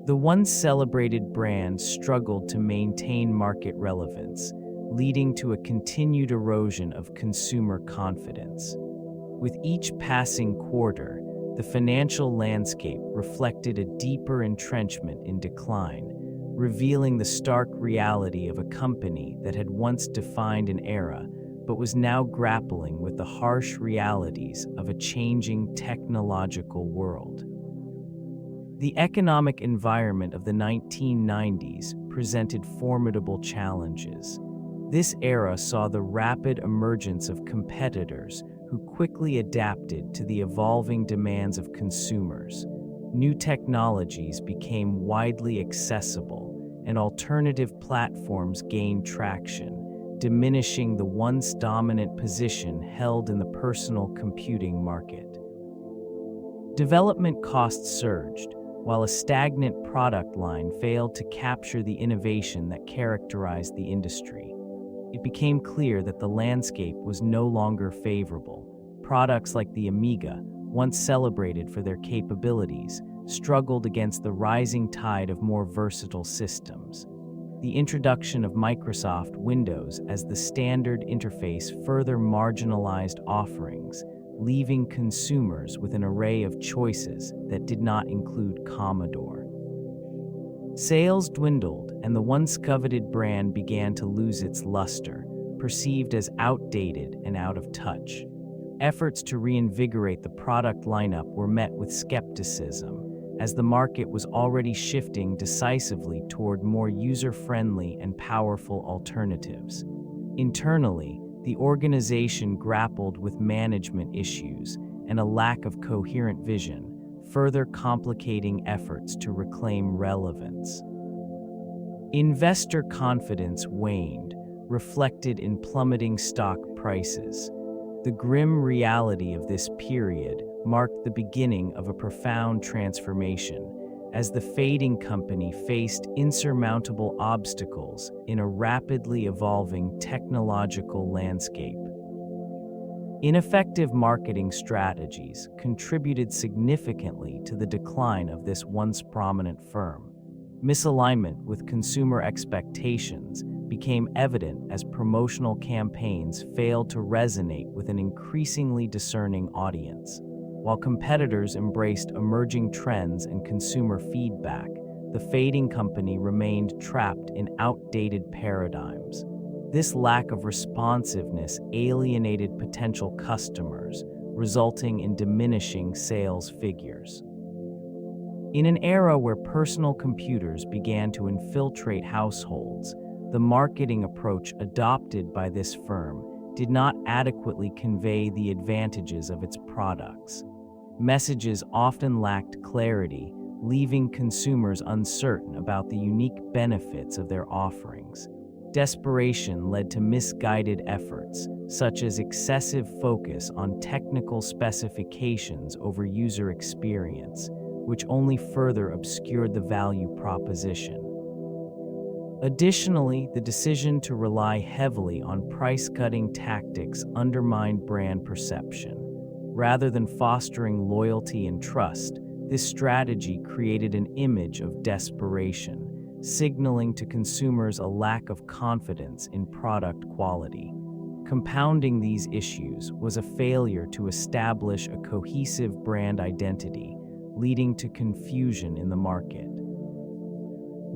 The once celebrated brand struggled to maintain market relevance, leading to a continued erosion of consumer confidence. With each passing quarter, the financial landscape reflected a deeper entrenchment in decline, revealing the stark reality of a company that had once defined an era but was now grappling with the harsh realities of a changing technological world. The economic environment of the 1990s presented formidable challenges. This era saw the rapid emergence of competitors who quickly adapted to the evolving demands of consumers. New technologies became widely accessible, and alternative platforms gained traction, diminishing the once dominant position held in the personal computing market. Development costs surged, while a stagnant product line failed to capture the innovation that characterized the industry. It became clear that the landscape was no longer favorable. Products like the Amiga, once celebrated for their capabilities, struggled against the rising tide of more versatile systems. The introduction of Microsoft Windows as the standard interface further marginalized offerings, leaving consumers with an array of choices that did not include Commodore. Sales dwindled, and the once coveted brand began to lose its luster, perceived as outdated and out of touch. Efforts to reinvigorate the product lineup were met with skepticism, as the market was already shifting decisively toward more user-friendly and powerful alternatives. Internally, the organization grappled with management issues and a lack of coherent vision, further complicating efforts to reclaim relevance. Investor confidence waned, reflected in plummeting stock prices. The grim reality of this period marked the beginning of a profound transformation, as the fading company faced insurmountable obstacles in a rapidly evolving technological landscape. Ineffective marketing strategies contributed significantly to the decline of this once prominent firm. Misalignment with consumer expectations became evident as promotional campaigns failed to resonate with an increasingly discerning audience. While competitors embraced emerging trends and consumer feedback, the fading company remained trapped in outdated paradigms. This lack of responsiveness alienated potential customers, resulting in diminishing sales figures. In an era where personal computers began to infiltrate households, the marketing approach adopted by this firm did not adequately convey the advantages of its products. Messages often lacked clarity, leaving consumers uncertain about the unique benefits of their offerings. Desperation led to misguided efforts, such as excessive focus on technical specifications over user experience, which only further obscured the value proposition. Additionally, the decision to rely heavily on price-cutting tactics undermined brand perception. Rather than fostering loyalty and trust, this strategy created an image of desperation, signaling to consumers a lack of confidence in product quality. Compounding these issues was a failure to establish a cohesive brand identity, leading to confusion in the market.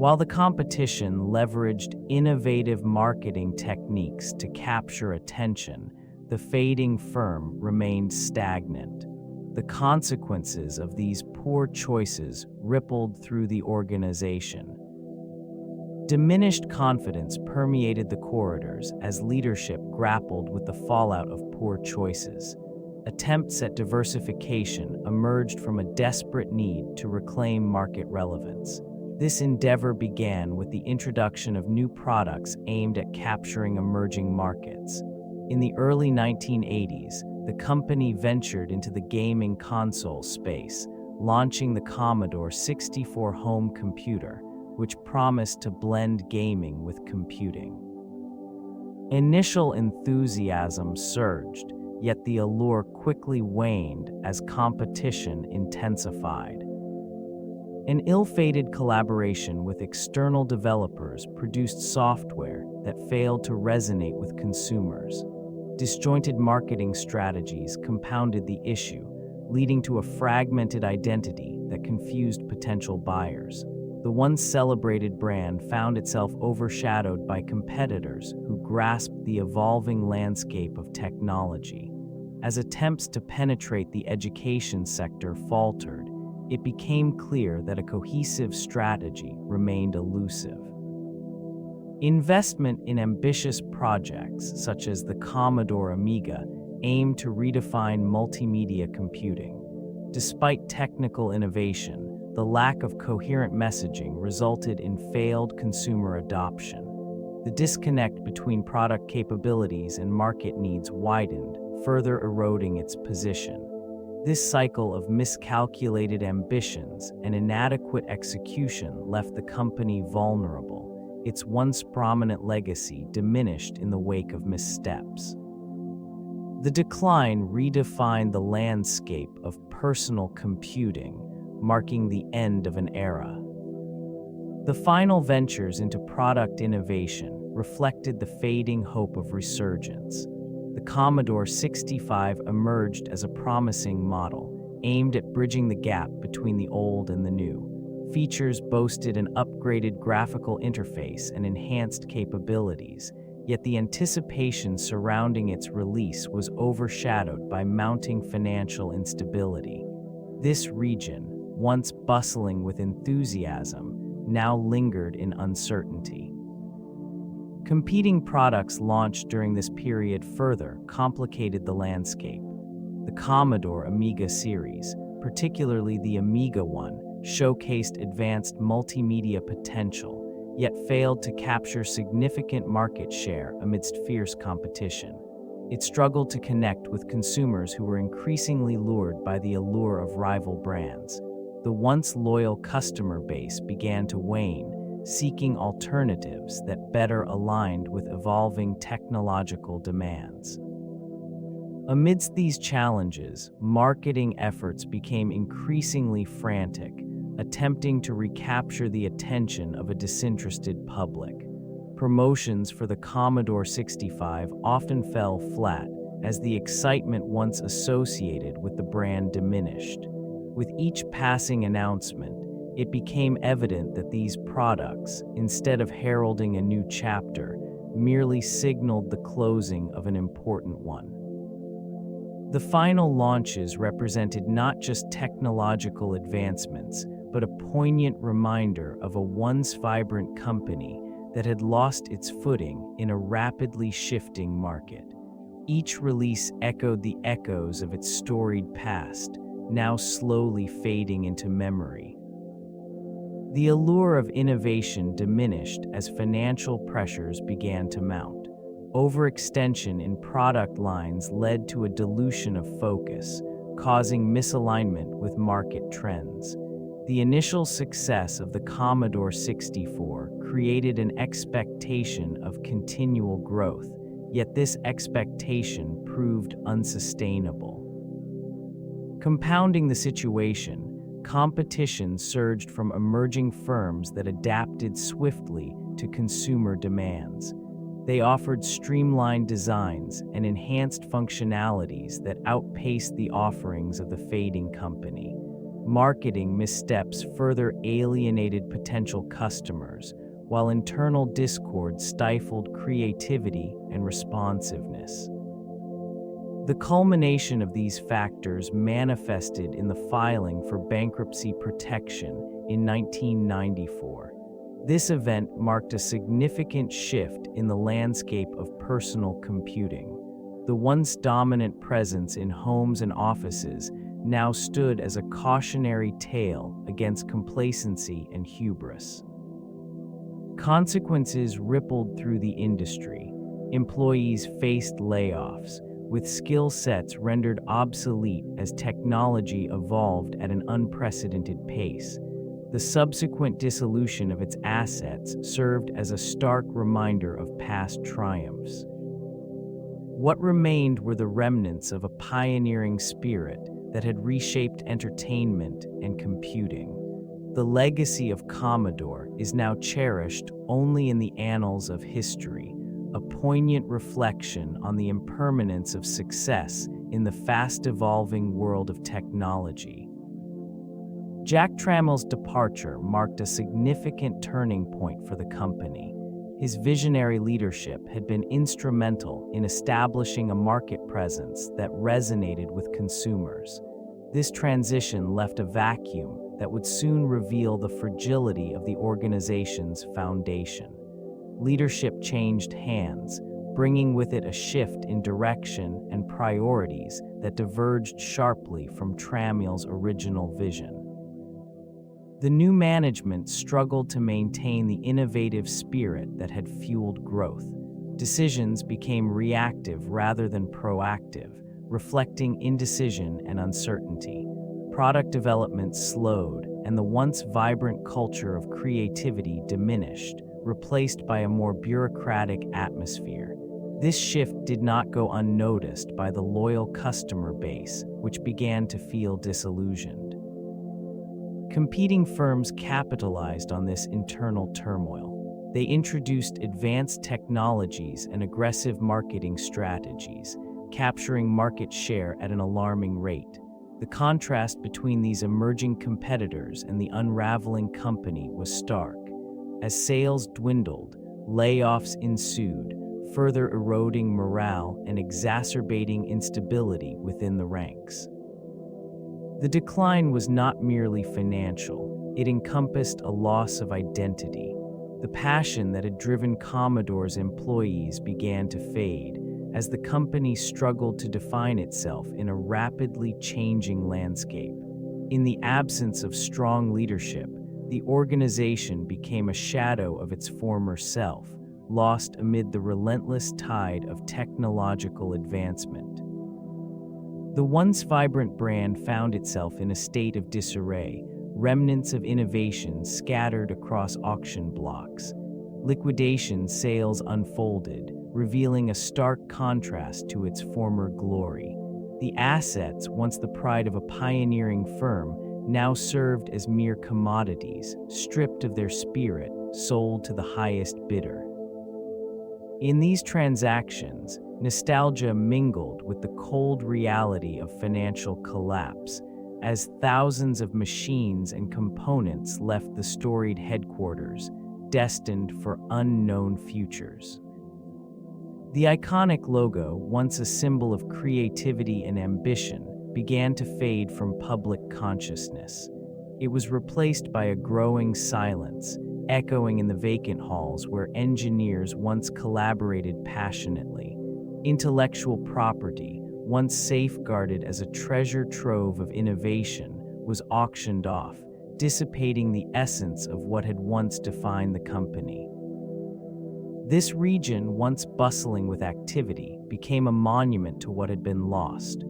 While the competition leveraged innovative marketing techniques to capture attention, the fading firm remained stagnant. The consequences of these poor choices rippled through the organization. Diminished confidence permeated the corridors as leadership grappled with the fallout of poor choices. attempts at diversification emerged from a desperate need to reclaim market relevance. This endeavor began with the introduction of new products aimed at capturing emerging markets. In the early 1980s, the company ventured into the gaming console space, launching the Commodore 64 home computer, which promised to blend gaming with computing. Initial enthusiasm surged, yet the allure quickly waned as competition intensified. An ill-fated collaboration with external developers produced software that failed to resonate with consumers. Disjointed marketing strategies compounded the issue, leading to a fragmented identity that confused potential buyers. The once celebrated brand found itself overshadowed by competitors who grasped the evolving landscape of technology. As attempts to penetrate the education sector faltered, it became clear that a cohesive strategy remained elusive. Investment in ambitious projects, such as the Commodore Amiga, aimed to redefine multimedia computing. Despite technical innovation, the lack of coherent messaging resulted in failed consumer adoption. The disconnect between product capabilities and market needs widened, further eroding its position. This cycle of miscalculated ambitions and inadequate execution left the company vulnerable, its once prominent legacy diminished in the wake of missteps. The decline redefined the landscape of personal computing, marking the end of an era. The final ventures into product innovation reflected the fading hope of resurgence. The Commodore 65 emerged as a promising model, aimed at bridging the gap between the old and the new. Features boasted an upgraded graphical interface and enhanced capabilities, yet the anticipation surrounding its release was overshadowed by mounting financial instability. This region, once bustling with enthusiasm, now lingered in uncertainty. Competing products launched during this period further complicated the landscape. The Commodore Amiga series, particularly the Amiga 1, showcased advanced multimedia potential, yet failed to capture significant market share amidst fierce competition. It struggled to connect with consumers who were increasingly lured by the allure of rival brands. The once loyal customer base began to wane, seeking alternatives that better aligned with evolving technological demands. Amidst these challenges, marketing efforts became increasingly frantic, attempting to recapture the attention of a disinterested public. Promotions for the Commodore 65 often fell flat as the excitement once associated with the brand diminished. With each passing announcement, it became evident that these products, instead of heralding a new chapter, merely signaled the closing of an important one. The final launches represented not just technological advancements, but a poignant reminder of a once vibrant company that had lost its footing in a rapidly shifting market. Each release echoed the echoes of its storied past, now slowly fading into memory. The allure of innovation diminished as financial pressures began to mount. Overextension in product lines led to a dilution of focus, causing misalignment with market trends. The initial success of the Commodore 64 created an expectation of continual growth, yet this expectation proved unsustainable. Compounding the situation, competition surged from emerging firms that adapted swiftly to consumer demands. They offered streamlined designs and enhanced functionalities that outpaced the offerings of the fading company. Marketing missteps further alienated potential customers, while internal discord stifled creativity and responsiveness. The culmination of these factors manifested in the filing for bankruptcy protection in 1994. This event marked a significant shift in the landscape of personal computing. The the once dominant presence in homes and offices now stood as a cautionary tale against complacency and hubris. Consequences rippled through the industry. Employees faced layoffs, with skill sets rendered obsolete as technology evolved at an unprecedented pace. The subsequent dissolution of its assets served as a stark reminder of past triumphs. What remained were the remnants of a pioneering spirit that had reshaped entertainment and computing. The legacy of Commodore is now cherished only in the annals of history, a poignant reflection on the impermanence of success in the fast-evolving world of technology. Jack Trammell's departure marked a significant turning point for the company. His visionary leadership had been instrumental in establishing a market presence that resonated with consumers. This transition left a vacuum that would soon reveal the fragility of the organization's foundation. Leadership changed hands, bringing with it a shift in direction and priorities that diverged sharply from Trammell's original vision. The new management struggled to maintain the innovative spirit that had fueled growth. Decisions became reactive rather than proactive, reflecting indecision and uncertainty. Product development slowed, and the once vibrant culture of creativity diminished, replaced by a more bureaucratic atmosphere. This shift did not go unnoticed by the loyal customer base, which began to feel disillusioned. Competing firms capitalized on this internal turmoil. They introduced advanced technologies and aggressive marketing strategies, capturing market share at an alarming rate. The contrast between these emerging competitors and the unraveling company was stark. As sales dwindled, layoffs ensued, further eroding morale and exacerbating instability within the ranks. The decline was not merely financial, it encompassed a loss of identity. The passion that had driven Commodore's employees began to fade as the company struggled to define itself in a rapidly changing landscape. In the absence of strong leadership, the organization became a shadow of its former self, lost amid the relentless tide of technological advancement. The once vibrant brand found itself in a state of disarray, remnants of innovation scattered across auction blocks. Liquidation sales unfolded, revealing a stark contrast to its former glory. The assets, once the pride of a pioneering firm, now served as mere commodities, stripped of their spirit, sold to the highest bidder. In these transactions, nostalgia mingled with the cold reality of financial collapse, as thousands of machines and components left the storied headquarters, destined for unknown futures. The iconic logo, once a symbol of creativity and ambition, began to fade from public consciousness. It was replaced by a growing silence, echoing in the vacant halls where engineers once collaborated passionately. Intellectual property, once safeguarded as a treasure trove of innovation, was auctioned off, dissipating the essence of what had once defined the company. This region, once bustling with activity, became a monument to what had been lost.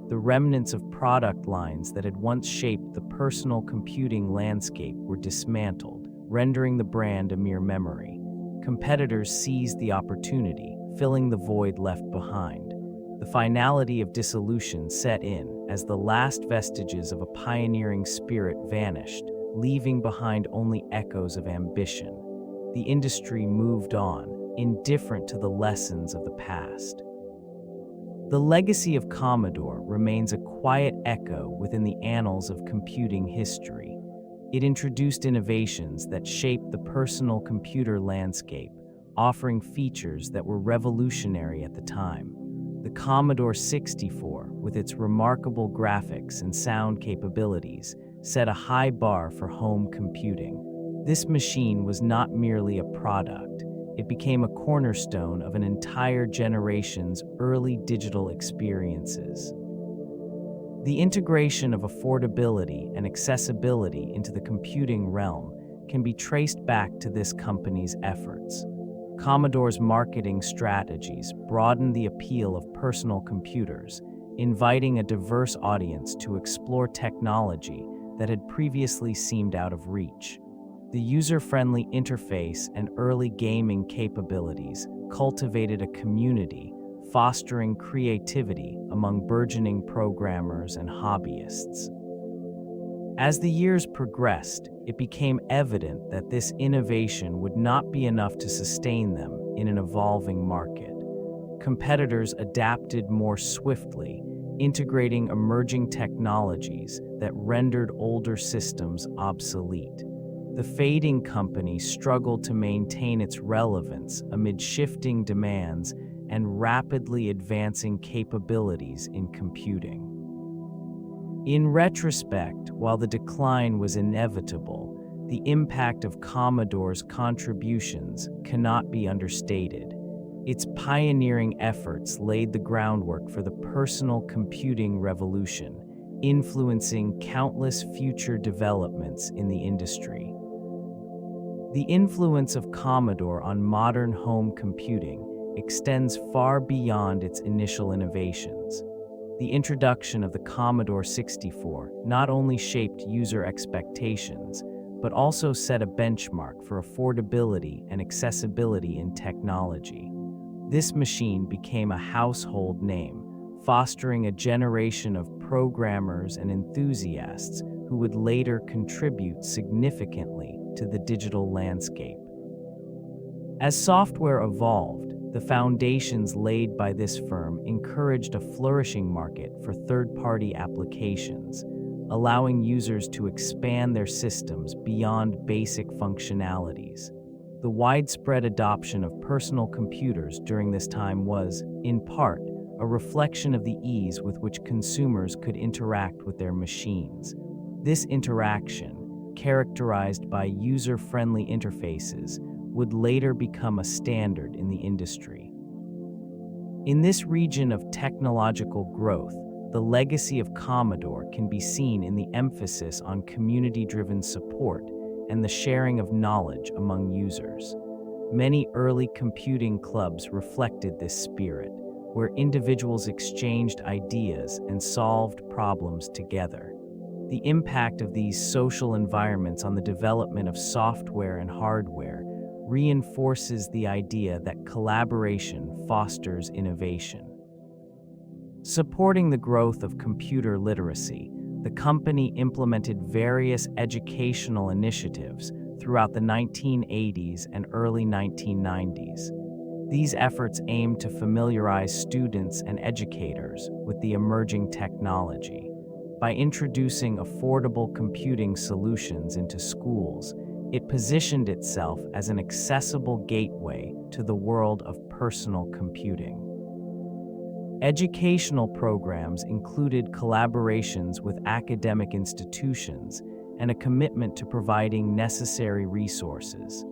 The remnants of product lines that had once shaped the personal computing landscape were dismantled, rendering the brand a mere memory. Competitors seized the opportunity, filling the void left behind. The finality of dissolution set in as the last vestiges of a pioneering spirit vanished, leaving behind only echoes of ambition. The industry moved on, indifferent to the lessons of the past. The legacy of Commodore remains a quiet echo within the annals of computing history. It introduced innovations that shaped the personal computer landscape, offering features that were revolutionary at the time. The Commodore 64, with its remarkable graphics and sound capabilities, set a high bar for home computing. This machine was not merely a product, it became a cornerstone of an entire generation's early digital experiences. The integration of affordability and accessibility into the computing realm can be traced back to this company's efforts. Commodore's marketing strategies broadened the appeal of personal computers, inviting a diverse audience to explore technology that had previously seemed out of reach. The user-friendly interface and early gaming capabilities cultivated a community, fostering creativity among burgeoning programmers and hobbyists. As the years progressed, it became evident that this innovation would not be enough to sustain them in an evolving market. Competitors adapted more swiftly, integrating emerging technologies that rendered older systems obsolete. The fading company struggled to maintain its relevance amid shifting demands and rapidly advancing capabilities in computing. In retrospect, while the decline was inevitable, the impact of Commodore's contributions cannot be understated. Its pioneering efforts laid the groundwork for the personal computing revolution, influencing countless future developments in the industry. The influence of Commodore on modern home computing extends far beyond its initial innovations. The introduction of the Commodore 64 not only shaped user expectations, but also set a benchmark for affordability and accessibility in technology. This machine became a household name, fostering a generation of programmers and enthusiasts who would later contribute significantly to the digital landscape. As software evolved, the foundations laid by this firm encouraged a flourishing market for third-party applications, allowing users to expand their systems beyond basic functionalities. The widespread adoption of personal computers during this time was, in part, a reflection of the ease with which consumers could interact with their machines. This interaction, characterized by user-friendly interfaces, would later become a standard in the industry. In this region of technological growth, the legacy of Commodore can be seen in the emphasis on community-driven support and the sharing of knowledge among users. Many early computing clubs reflected this spirit, where individuals exchanged ideas and solved problems together. The impact of these social environments on the development of software and hardware reinforces the idea that collaboration fosters innovation. Supporting the growth of computer literacy, the company implemented various educational initiatives throughout the 1980s and early 1990s. These efforts aimed to familiarize students and educators with the emerging technology. By introducing affordable computing solutions into schools, it positioned itself as an accessible gateway to the world of personal computing. Educational programs included collaborations with academic institutions and a commitment to providing necessary resources.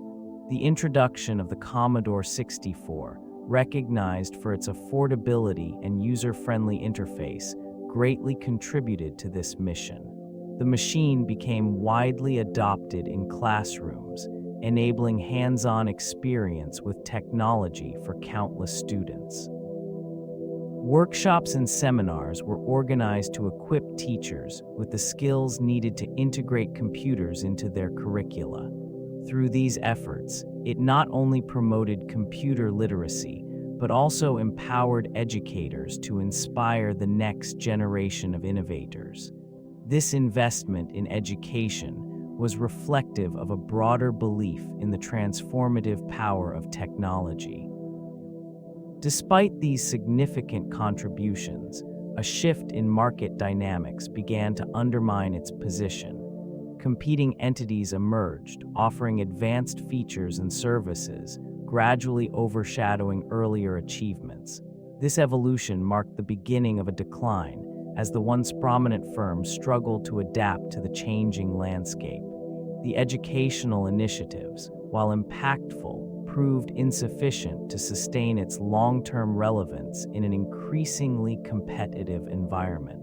The introduction of the Commodore 64, recognized for its affordability and user-friendly interface, greatly contributed to this mission. The machine became widely adopted in classrooms, enabling hands-on experience with technology for countless students. Workshops and seminars were organized to equip teachers with the skills needed to integrate computers into their curricula. Through these efforts, it not only promoted computer literacy, but also empowered educators to inspire the next generation of innovators. This investment in education was reflective of a broader belief in the transformative power of technology. Despite these significant contributions, a shift in market dynamics began to undermine its position. Competing entities emerged, offering advanced features and services, gradually overshadowing earlier achievements. This evolution marked the beginning of a decline, as the once prominent firm struggled to adapt to the changing landscape. The educational initiatives, while impactful, proved insufficient to sustain its long-term relevance in an increasingly competitive environment.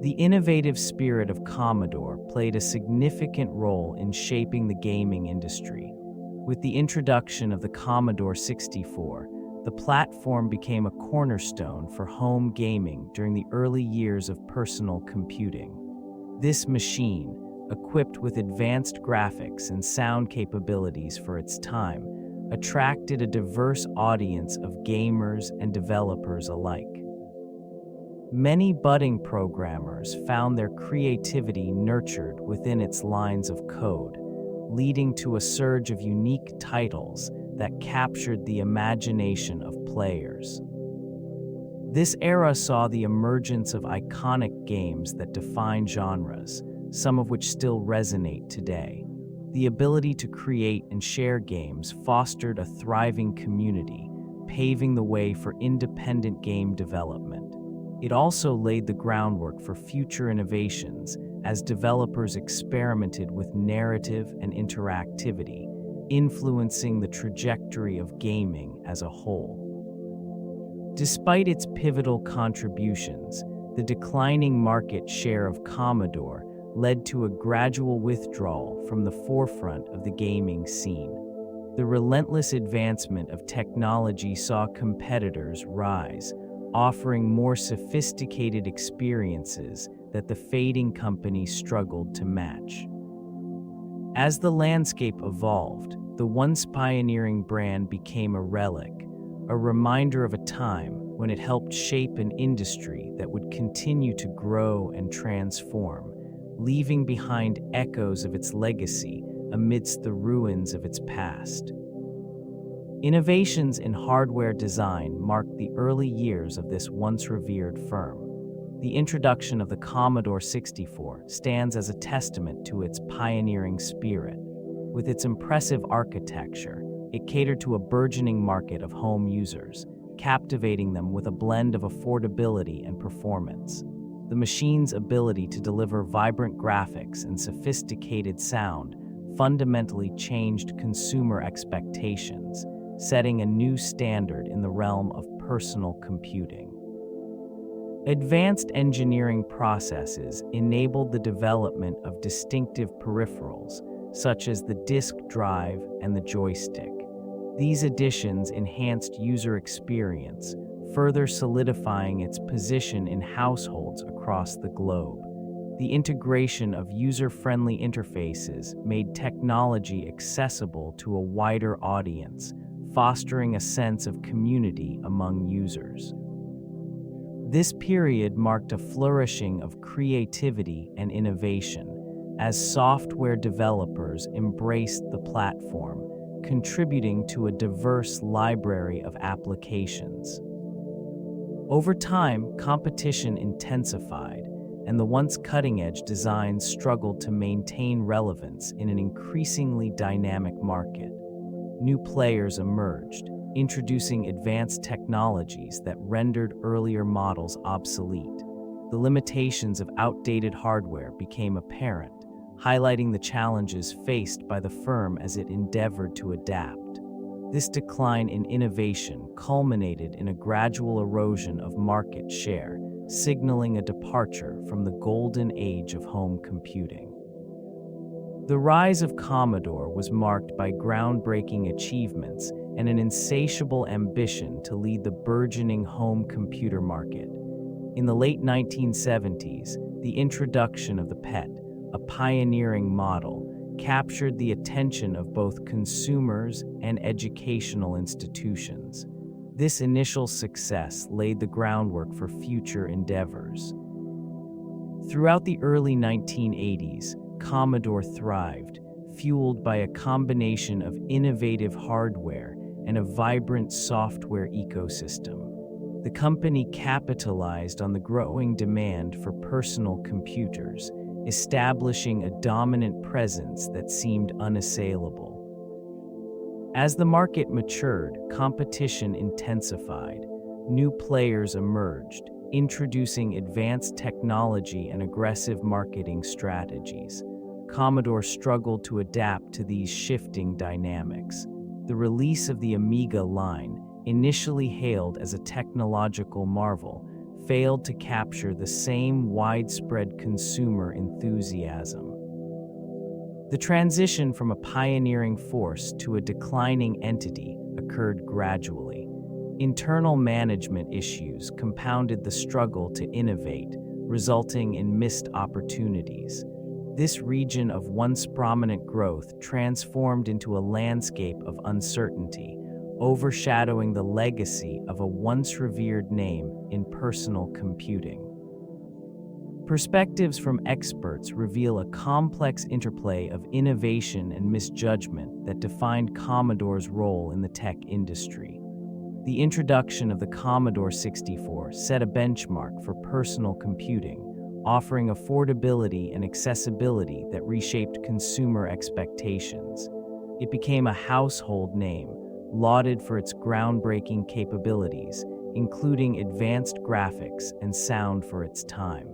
The innovative spirit of Commodore played a significant role in shaping the gaming industry. With the introduction of the Commodore 64, the platform became a cornerstone for home gaming during the early years of personal computing. This machine, equipped with advanced graphics and sound capabilities for its time, attracted a diverse audience of gamers and developers alike. Many budding programmers found their creativity nurtured within its lines of code, leading to a surge of unique titles that captured the imagination of players. This era saw the emergence of iconic games that define genres, some of which still resonate today. The ability to create and share games fostered a thriving community, paving the way for independent game development. It also laid the groundwork for future innovations as developers experimented with narrative and interactivity, influencing the trajectory of gaming as a whole. Despite its pivotal contributions, the declining market share of Commodore led to a gradual withdrawal from the forefront of the gaming scene. The relentless advancement of technology saw competitors rise, offering more sophisticated experiences that the fading company struggled to match. As the landscape evolved, the once pioneering brand became a relic, a reminder of a time when it helped shape an industry that would continue to grow and transform, leaving behind echoes of its legacy amidst the ruins of its past. Innovations in hardware design marked the early years of this once revered firm. The introduction of the Commodore 64 stands as a testament to its pioneering spirit. With its impressive architecture, it catered to a burgeoning market of home users, captivating them with a blend of affordability and performance. The machine's ability to deliver vibrant graphics and sophisticated sound fundamentally changed consumer expectations, setting a new standard in the realm of personal computing. Advanced engineering processes enabled the development of distinctive peripherals, such as the disk drive and the joystick. These additions enhanced user experience, further solidifying its position in households across the globe. The integration of user-friendly interfaces made technology accessible to a wider audience, fostering a sense of community among users. This period marked a flourishing of creativity and innovation as software developers embraced the platform, contributing to a diverse library of applications. Over time, competition intensified, and the once cutting-edge designs struggled to maintain relevance in an increasingly dynamic market. New players emerged, introducing advanced technologies that rendered earlier models obsolete. The limitations of outdated hardware became apparent, highlighting the challenges faced by the firm as it endeavored to adapt. This decline in innovation culminated in a gradual erosion of market share, signaling a departure from the golden age of home computing. The rise of Commodore was marked by groundbreaking achievements and an insatiable ambition to lead the burgeoning home computer market. In the late 1970s, the introduction of the PET, a pioneering model, captured the attention of both consumers and educational institutions. This initial success laid the groundwork for future endeavors. Throughout the early 1980s, Commodore thrived, fueled by a combination of innovative hardware and a vibrant software ecosystem. The company capitalized on the growing demand for personal computers, establishing a dominant presence that seemed unassailable. As the market matured, competition intensified. New players emerged, introducing advanced technology and aggressive marketing strategies. Commodore struggled to adapt to these shifting dynamics. The the release of the Amiga line, initially hailed as a technological marvel, failed to capture the same widespread consumer enthusiasm. The transition from a pioneering force to a declining entity occurred gradually. Internal management issues compounded the struggle to innovate, resulting in missed opportunities. This region of once prominent growth transformed into a landscape of uncertainty, overshadowing the legacy of a once revered name in personal computing. Perspectives from experts reveal a complex interplay of innovation and misjudgment that defined Commodore's role in the tech industry. The introduction of the Commodore 64 set a benchmark for personal computing, offering affordability and accessibility that reshaped consumer expectations. It became a household name, lauded for its groundbreaking capabilities, including advanced graphics and sound for its time.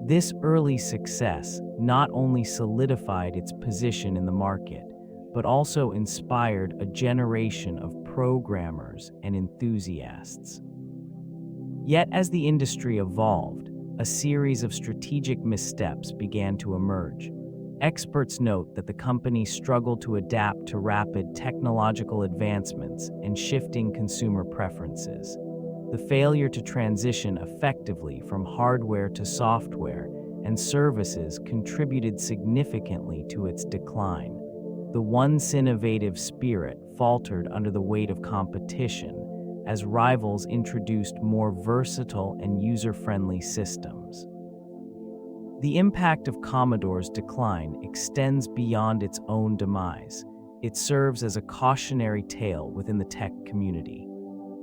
This early success not only solidified its position in the market, but also inspired a generation of programmers and enthusiasts. Yet as the industry evolved, a series of strategic missteps began to emerge. Experts note that the company struggled to adapt to rapid technological advancements and shifting consumer preferences. The failure to transition effectively from hardware to software and services contributed significantly to its decline. The once innovative spirit faltered under the weight of competition as rivals introduced more versatile and user-friendly systems. The impact of Commodore's decline extends beyond its own demise. It serves as a cautionary tale within the tech community.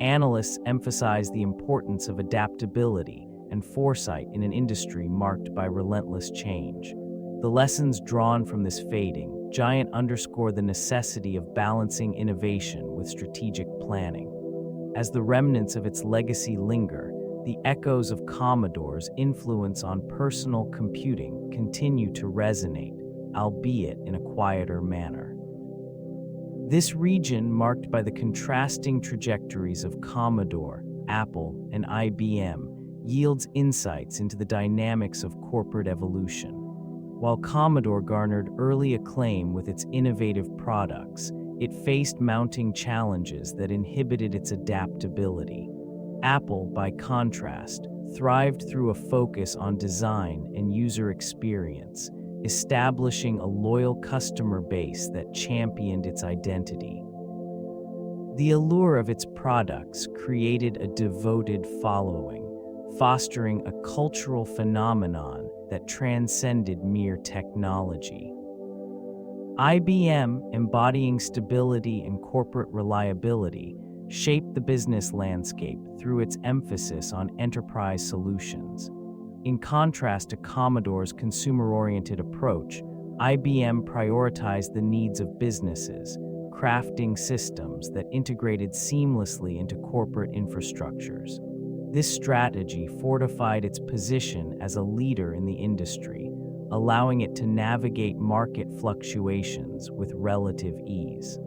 Analysts emphasize the importance of adaptability and foresight in an industry marked by relentless change. The lessons drawn from this fading giant underscore the necessity of balancing innovation with strategic planning. As the remnants of its legacy linger, the echoes of Commodore's influence on personal computing continue to resonate, albeit in a quieter manner. This region, marked by the contrasting trajectories of Commodore, Apple, and IBM, yields insights into the dynamics of corporate evolution. While Commodore garnered early acclaim with its innovative products, it faced mounting challenges that inhibited its adaptability. Apple, by contrast, thrived through a focus on design and user experience, establishing a loyal customer base that championed its identity. The allure of its products created a devoted following, fostering a cultural phenomenon that transcended mere technology. IBM, embodying stability and corporate reliability, shaped the business landscape through its emphasis on enterprise solutions. In contrast to Commodore's consumer-oriented approach, IBM prioritized the needs of businesses, crafting systems that integrated seamlessly into corporate infrastructures. This strategy fortified its position as a leader in the industry, allowing it to navigate market fluctuations with relative ease.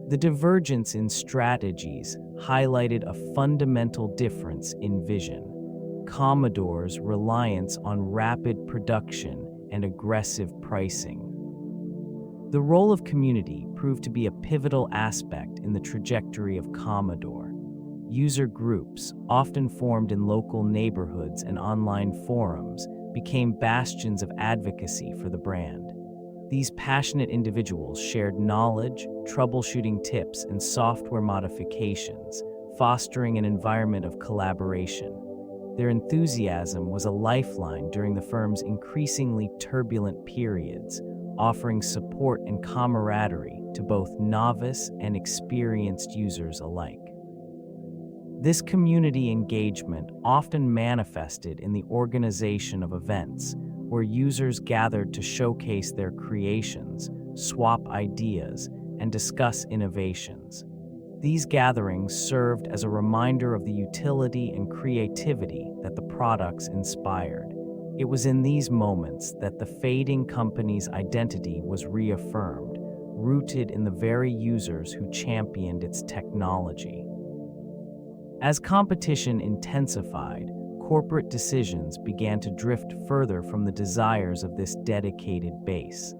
The divergence in strategies highlighted a fundamental difference in vision: Commodore's reliance on rapid production and aggressive pricing. The role of community proved to be a pivotal aspect in the trajectory of Commodore. User groups, often formed in local neighborhoods and online forums, became bastions of advocacy for the brand. These passionate individuals shared knowledge, troubleshooting tips, and software modifications, fostering an environment of collaboration. Their enthusiasm was a lifeline during the firm's increasingly turbulent periods, offering support and camaraderie to both novice and experienced users alike. This community engagement often manifested in the organization of events, where users gathered to showcase their creations, swap ideas, and discuss innovations. These gatherings served as a reminder of the utility and creativity that the products inspired. It was in these moments that the fading company's identity was reaffirmed, rooted in the very users who championed its technology. As competition intensified, corporate decisions began to drift further from the desires of this dedicated base.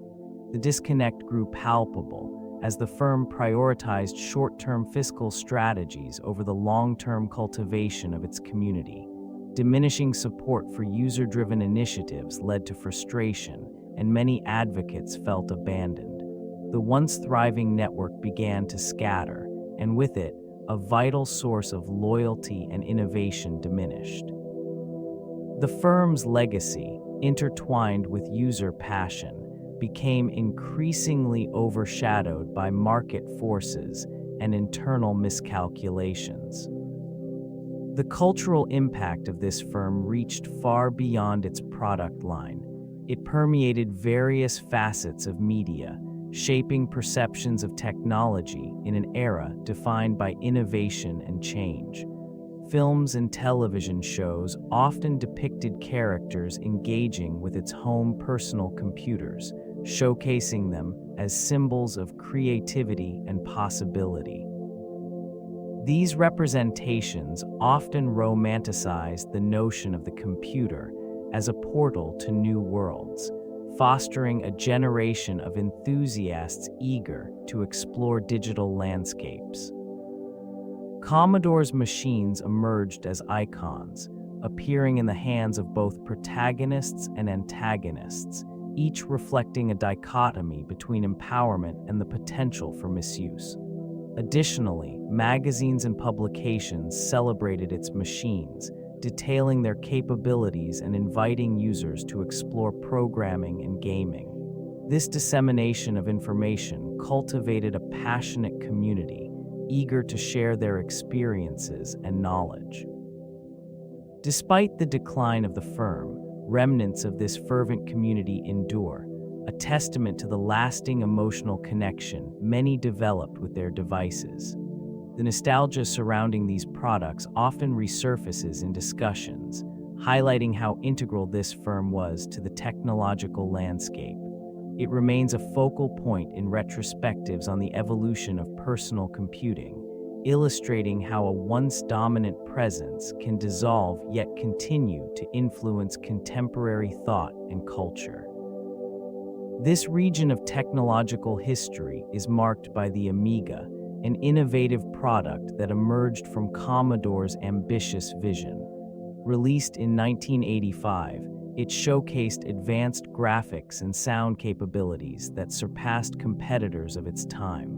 The disconnect grew palpable as the firm prioritized short-term fiscal strategies over the long-term cultivation of its community. Diminishing support for user-driven initiatives led to frustration, and many advocates felt abandoned. The once thriving network began to scatter, and with it, a vital source of loyalty and innovation diminished. The firm's legacy, intertwined with user passion, became increasingly overshadowed by market forces and internal miscalculations. The cultural impact of this firm reached far beyond its product line. It permeated various facets of media, shaping perceptions of technology in an era defined by innovation and change. Films and television shows often depicted characters engaging with its home personal computers, showcasing them as symbols of creativity and possibility. These representations often romanticized the notion of the computer as a portal to new worlds, fostering a generation of enthusiasts eager to explore digital landscapes. Commodore's machines emerged as icons, appearing in the hands of both protagonists and antagonists, each reflecting a dichotomy between empowerment and the potential for misuse. Additionally, magazines and publications celebrated its machines, detailing their capabilities and inviting users to explore programming and gaming. This dissemination of information cultivated a passionate community, eager to share their experiences and knowledge. Despite the decline of the firm, remnants of this fervent community endure, a testament to the lasting emotional connection many developed with their devices. The nostalgia surrounding these products often resurfaces in discussions, highlighting how integral this firm was to the technological landscape. It remains a focal point in retrospectives on the evolution of personal computing, illustrating how a once dominant presence can dissolve yet continue to influence contemporary thought and culture. This region of technological history is marked by the Amiga, an innovative product that emerged from Commodore's ambitious vision. Released in 1985, it showcased advanced graphics and sound capabilities that surpassed competitors of its time.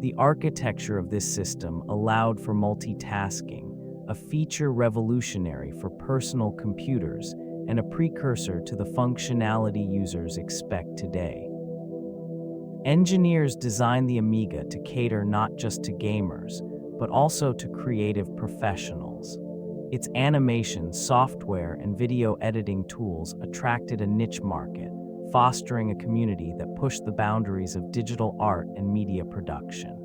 The architecture of this system allowed for multitasking, a feature revolutionary for personal computers and a precursor to the functionality users expect today. Engineers designed the Amiga to cater not just to gamers, but also to creative professionals. Its animation, software, and video editing tools attracted a niche market, fostering a community that pushed the boundaries of digital art and media production.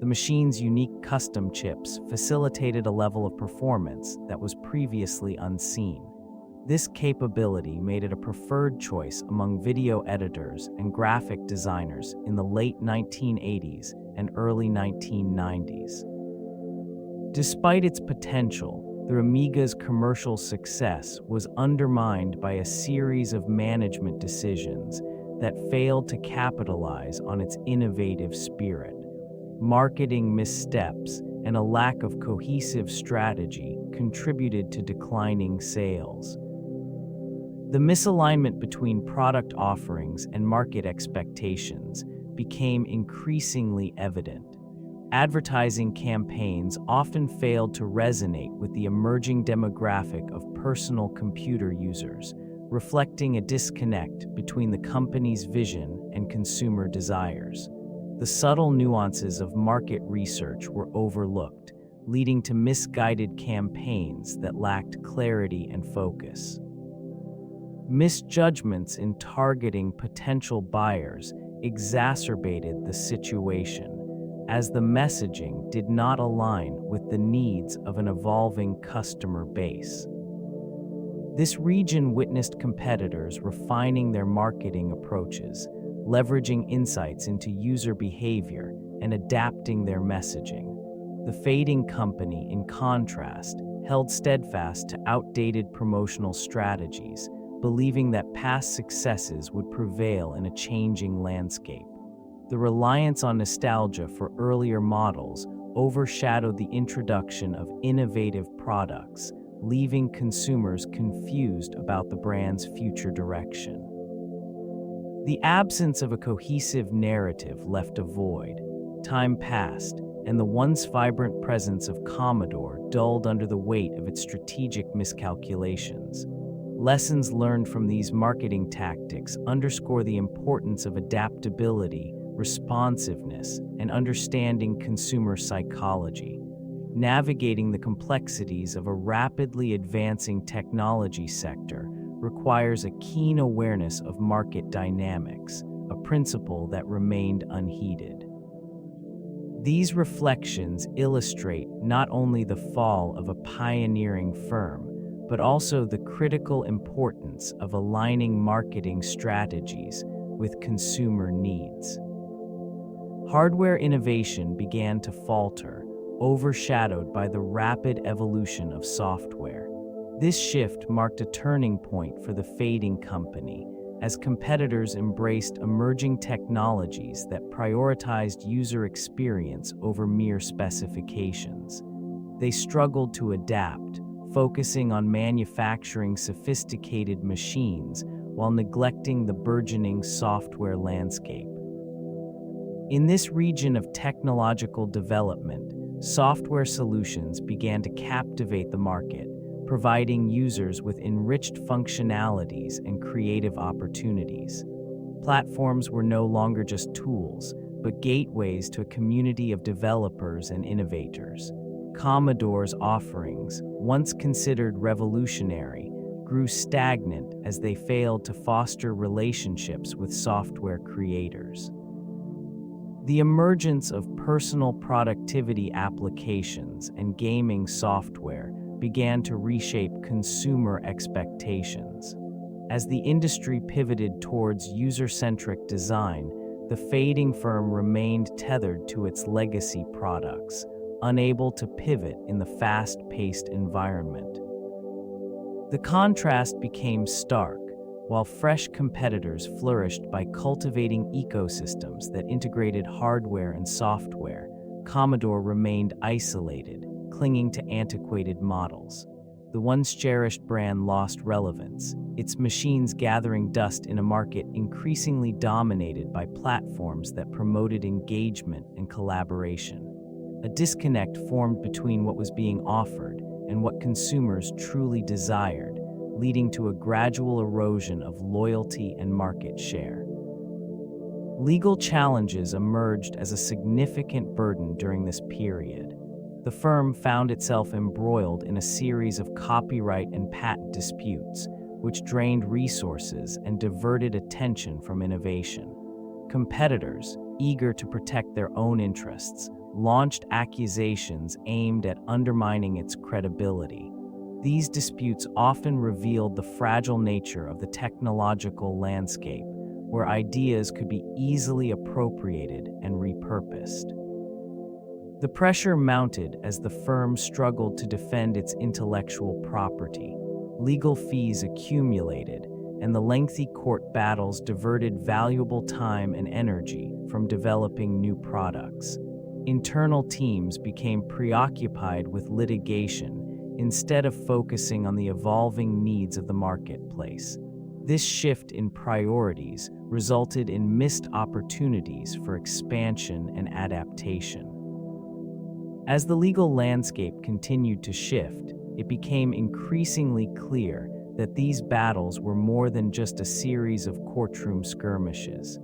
The machine's unique custom chips facilitated a level of performance that was previously unseen. This capability made it a preferred choice among video editors and graphic designers in the late 1980s and early 1990s. Despite its potential, the Amiga's commercial success was undermined by a series of management decisions that failed to capitalize on its innovative spirit. Marketing missteps and a lack of cohesive strategy contributed to declining sales. The misalignment between product offerings and market expectations became increasingly evident. Advertising campaigns often failed to resonate with the emerging demographic of personal computer users, reflecting a disconnect between the company's vision and consumer desires. The subtle nuances of market research were overlooked, leading to misguided campaigns that lacked clarity and focus. Misjudgments in targeting potential buyers exacerbated the situation, as the messaging did not align with the needs of an evolving customer base. This region witnessed competitors refining their marketing approaches, leveraging insights into user behavior and adapting their messaging. The fading company, in contrast, held steadfast to outdated promotional strategies, believing that past successes would prevail in a changing landscape. The reliance on nostalgia for earlier models overshadowed the introduction of innovative products, leaving consumers confused about the brand's future direction. The absence of a cohesive narrative left a void. Time passed, and the once vibrant presence of Commodore dulled under the weight of its strategic miscalculations. Lessons learned from these marketing tactics underscore the importance of adaptability, responsiveness, and understanding consumer psychology. Navigating the complexities of a rapidly advancing technology sector requires a keen awareness of market dynamics, a principle that remained unheeded. These reflections illustrate not only the fall of a pioneering firm, but also the critical importance of aligning marketing strategies with consumer needs. Hardware innovation began to falter, overshadowed by the rapid evolution of software. This shift marked a turning point for the fading company, as competitors embraced emerging technologies that prioritized user experience over mere specifications. They struggled to adapt, focusing on manufacturing sophisticated machines while neglecting the burgeoning software landscape. In this region of technological development, software solutions began to captivate the market, providing users with enriched functionalities and creative opportunities. Platforms were no longer just tools, but gateways to a community of developers and innovators. Commodore's offerings, once considered revolutionary, grew stagnant as they failed to foster relationships with software creators. The emergence of personal productivity applications and gaming software began to reshape consumer expectations. As the industry pivoted towards user-centric design, the fading firm remained tethered to its legacy products, unable to pivot in the fast-paced environment. The contrast became stark. While fresh competitors flourished by cultivating ecosystems that integrated hardware and software, Commodore remained isolated, clinging to antiquated models. The once cherished brand lost relevance, its machines gathering dust in a market increasingly dominated by platforms that promoted engagement and collaboration. A disconnect formed between what was being offered and what consumers truly desired, leading to a gradual erosion of loyalty and market share. Legal challenges emerged as a significant burden during this period. The firm found itself embroiled in a series of copyright and patent disputes, which drained resources and diverted attention from innovation. Competitors, eager to protect their own interests, launched accusations aimed at undermining its credibility. These disputes often revealed the fragile nature of the technological landscape, where ideas could be easily appropriated and repurposed. The pressure mounted as the firm struggled to defend its intellectual property. Legal fees accumulated, and the lengthy court battles diverted valuable time and energy from developing new products. Internal teams became preoccupied with litigation instead of focusing on the evolving needs of the marketplace. This shift in priorities resulted in missed opportunities for expansion and adaptation. As the legal landscape continued to shift, it became increasingly clear that these battles were more than just a series of courtroom skirmishes.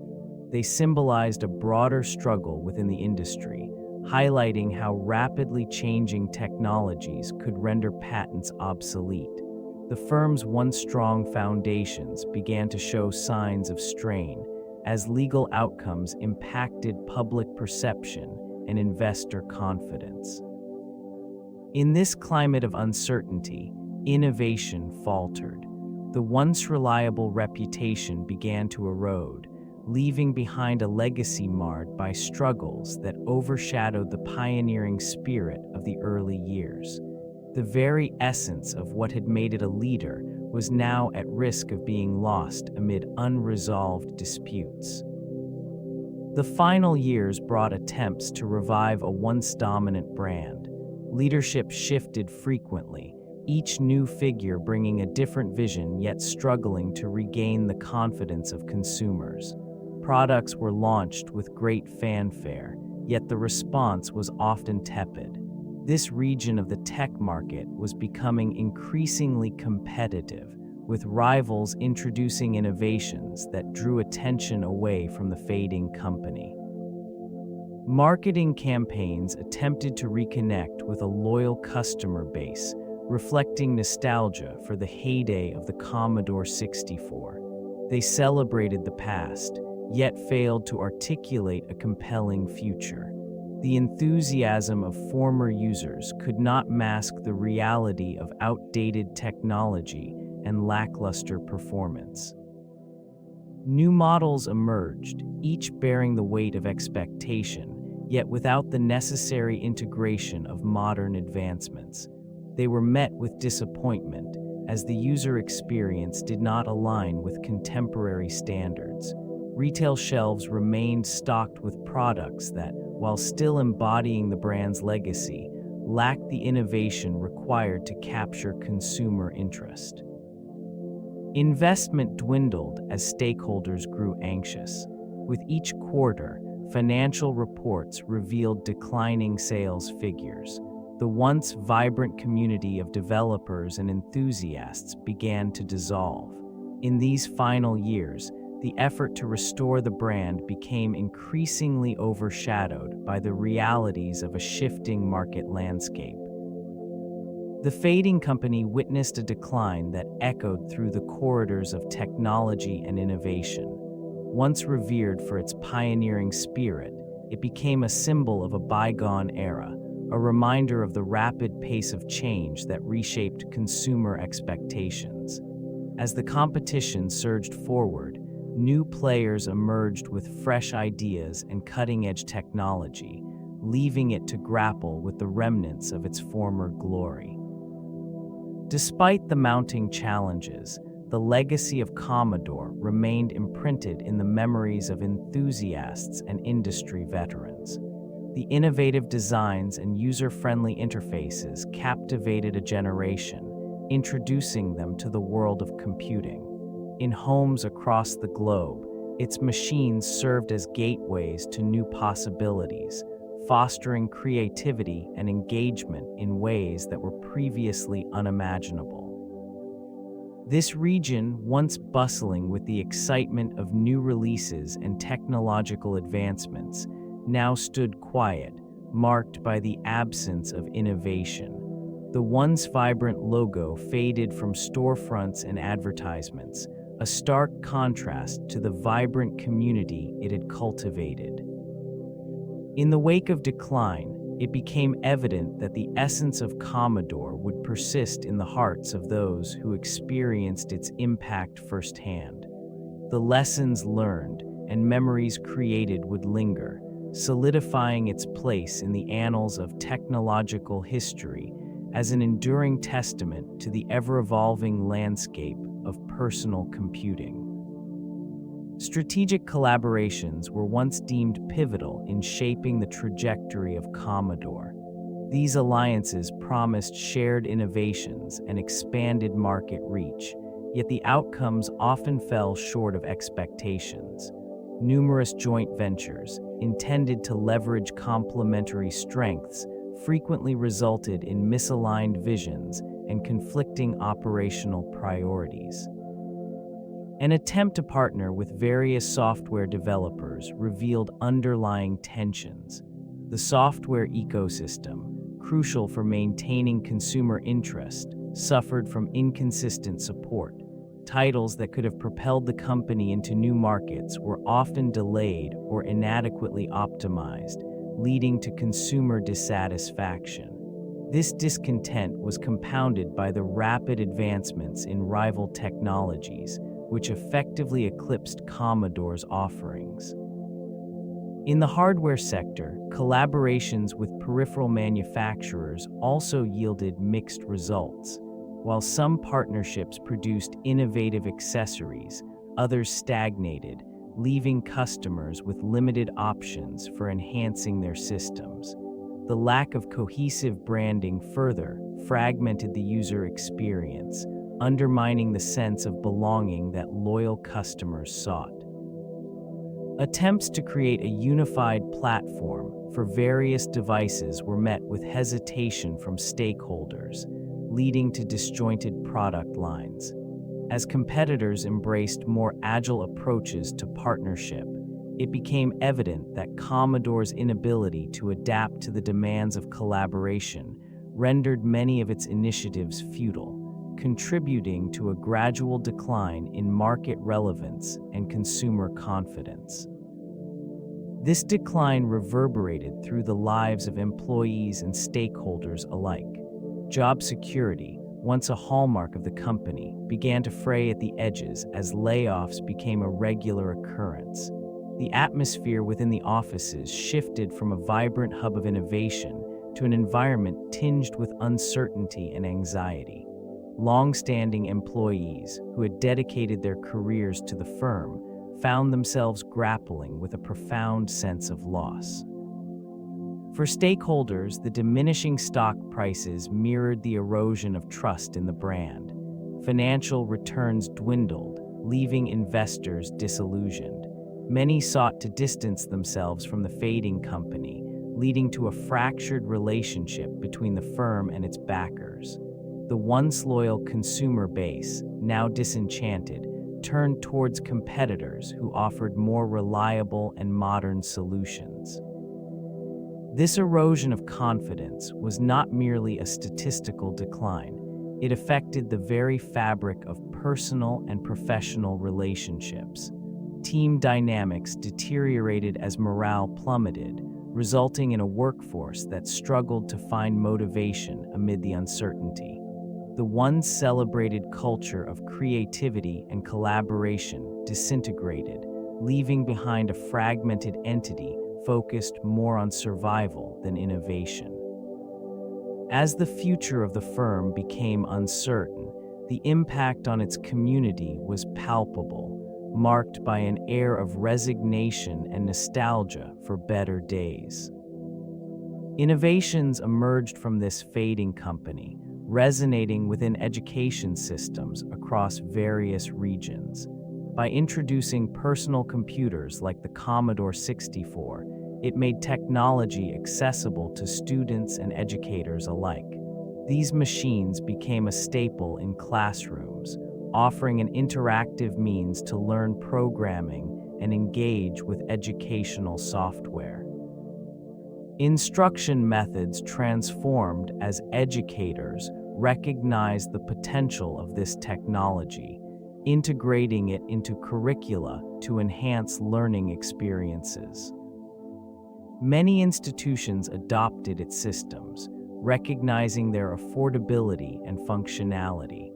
They symbolized a broader struggle within the industry, highlighting how rapidly changing technologies could render patents obsolete. The firm's once strong foundations began to show signs of strain as legal outcomes impacted public perception and investor confidence. In this climate of uncertainty, innovation faltered. The once reliable reputation began to erode, leaving behind a legacy marred by struggles that overshadowed the pioneering spirit of the early years. The very essence of what had made it a leader was now at risk of being lost amid unresolved disputes. The final years brought attempts to revive a once dominant brand. Leadership shifted frequently, each new figure bringing a different vision yet struggling to regain the confidence of consumers. Products were launched with great fanfare, yet the response was often tepid. This region of the tech market was becoming increasingly competitive, with rivals introducing innovations that drew attention away from the fading company. Marketing campaigns attempted to reconnect with a loyal customer base, reflecting nostalgia for the heyday of the Commodore 64. They celebrated the past, yet failed to articulate a compelling future. The enthusiasm of former users could not mask the reality of outdated technology and lackluster performance. New models emerged, each bearing the weight of expectation, yet without the necessary integration of modern advancements. They were met with disappointment, as the user experience did not align with contemporary standards. Retail shelves remained stocked with products that, while still embodying the brand's legacy, lacked the innovation required to capture consumer interest. Investment dwindled as stakeholders grew anxious. With each quarter, financial reports revealed declining sales figures. The once vibrant community of developers and enthusiasts began to dissolve. In these final years, the effort to restore the brand became increasingly overshadowed by the realities of a shifting market landscape. The fading company witnessed a decline that echoed through the corridors of technology and innovation. Once revered for its pioneering spirit, it became a symbol of a bygone era, a reminder of the rapid pace of change that reshaped consumer expectations. As the competition surged forward, new players emerged with fresh ideas and cutting-edge technology, leaving it to grapple with the remnants of its former glory. Despite the mounting challenges, the legacy of Commodore remained imprinted in the memories of enthusiasts and industry veterans. The innovative designs and user-friendly interfaces captivated a generation, introducing them to the world of computing. In homes across the globe, its machines served as gateways to new possibilities, fostering creativity and engagement in ways that were previously unimaginable. This region, once bustling with the excitement of new releases and technological advancements, now stood quiet, marked by the absence of innovation. The once vibrant logo faded from storefronts and advertisements, a stark contrast to the vibrant community it had cultivated. In the wake of decline, it became evident that the essence of Commodore would persist in the hearts of those who experienced its impact firsthand. The lessons learned and memories created would linger, solidifying its place in the annals of technological history as an enduring testament to the ever-evolving landscape of personal computing. Strategic collaborations were once deemed pivotal in shaping the trajectory of Commodore. These alliances promised shared innovations and expanded market reach, yet the outcomes often fell short of expectations. Numerous joint ventures, intended to leverage complementary strengths, frequently resulted in misaligned visions and conflicting operational priorities. An attempt to partner with various software developers revealed underlying tensions. The software ecosystem, crucial for maintaining consumer interest, suffered from inconsistent support. Titles that could have propelled the company into new markets were often delayed or inadequately optimized, leading to consumer dissatisfaction. This discontent was compounded by the rapid advancements in rival technologies, which effectively eclipsed Commodore's offerings. In the hardware sector, collaborations with peripheral manufacturers also yielded mixed results. While some partnerships produced innovative accessories, others stagnated, leaving customers with limited options for enhancing their systems. The lack of cohesive branding further fragmented the user experience, undermining the sense of belonging that loyal customers sought. Attempts to create a unified platform for various devices were met with hesitation from stakeholders, leading to disjointed product lines. As competitors embraced more agile approaches to partnership, it became evident that Commodore's inability to adapt to the demands of collaboration rendered many of its initiatives futile, contributing to a gradual decline in market relevance and consumer confidence. This decline reverberated through the lives of employees and stakeholders alike. Job security, once a hallmark of the company, began to fray at the edges as layoffs became a regular occurrence. The atmosphere within the offices shifted from a vibrant hub of innovation to an environment tinged with uncertainty and anxiety. Long-standing employees who had dedicated their careers to the firm found themselves grappling with a profound sense of loss. For stakeholders, the diminishing stock prices mirrored the erosion of trust in the brand. Financial returns dwindled, leaving investors disillusioned. Many sought to distance themselves from the fading company, leading to a fractured relationship between the firm and its backers. The once loyal consumer base, now disenchanted, turned towards competitors who offered more reliable and modern solutions. This erosion of confidence was not merely a statistical decline. It affected the very fabric of personal and professional relationships. Team dynamics deteriorated as morale plummeted, resulting in a workforce that struggled to find motivation amid the uncertainty. The once celebrated culture of creativity and collaboration disintegrated, leaving behind a fragmented entity focused more on survival than innovation. As the future of the firm became uncertain, the impact on its community was palpable, marked by an air of resignation and nostalgia for better days. Innovations emerged from this fading company, resonating within education systems across various regions. By introducing personal computers like the Commodore 64, it made technology accessible to students and educators alike. These machines became a staple in classrooms, offering an interactive means to learn programming and engage with educational software. Instruction methods transformed as educators recognized the potential of this technology, integrating it into curricula to enhance learning experiences. Many institutions adopted its systems, recognizing their affordability and functionality.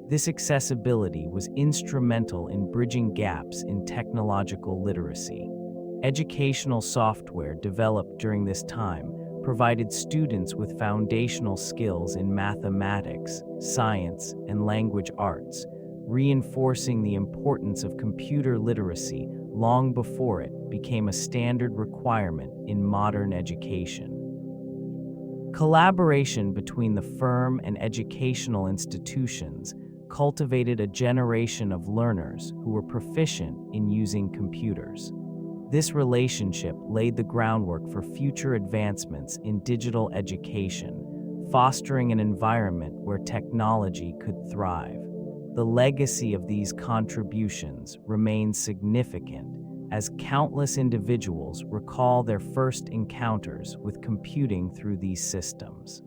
This accessibility was instrumental in bridging gaps in technological literacy. Educational software developed during this time provided students with foundational skills in mathematics, science, and language arts, reinforcing the importance of computer literacy long before it became a standard requirement in modern education. Collaboration between the firm and educational institutions cultivated a generation of learners who were proficient in using computers. This relationship laid the groundwork for future advancements in digital education, fostering an environment where technology could thrive. The legacy of these contributions remains significant, as countless individuals recall their first encounters with computing through these systems.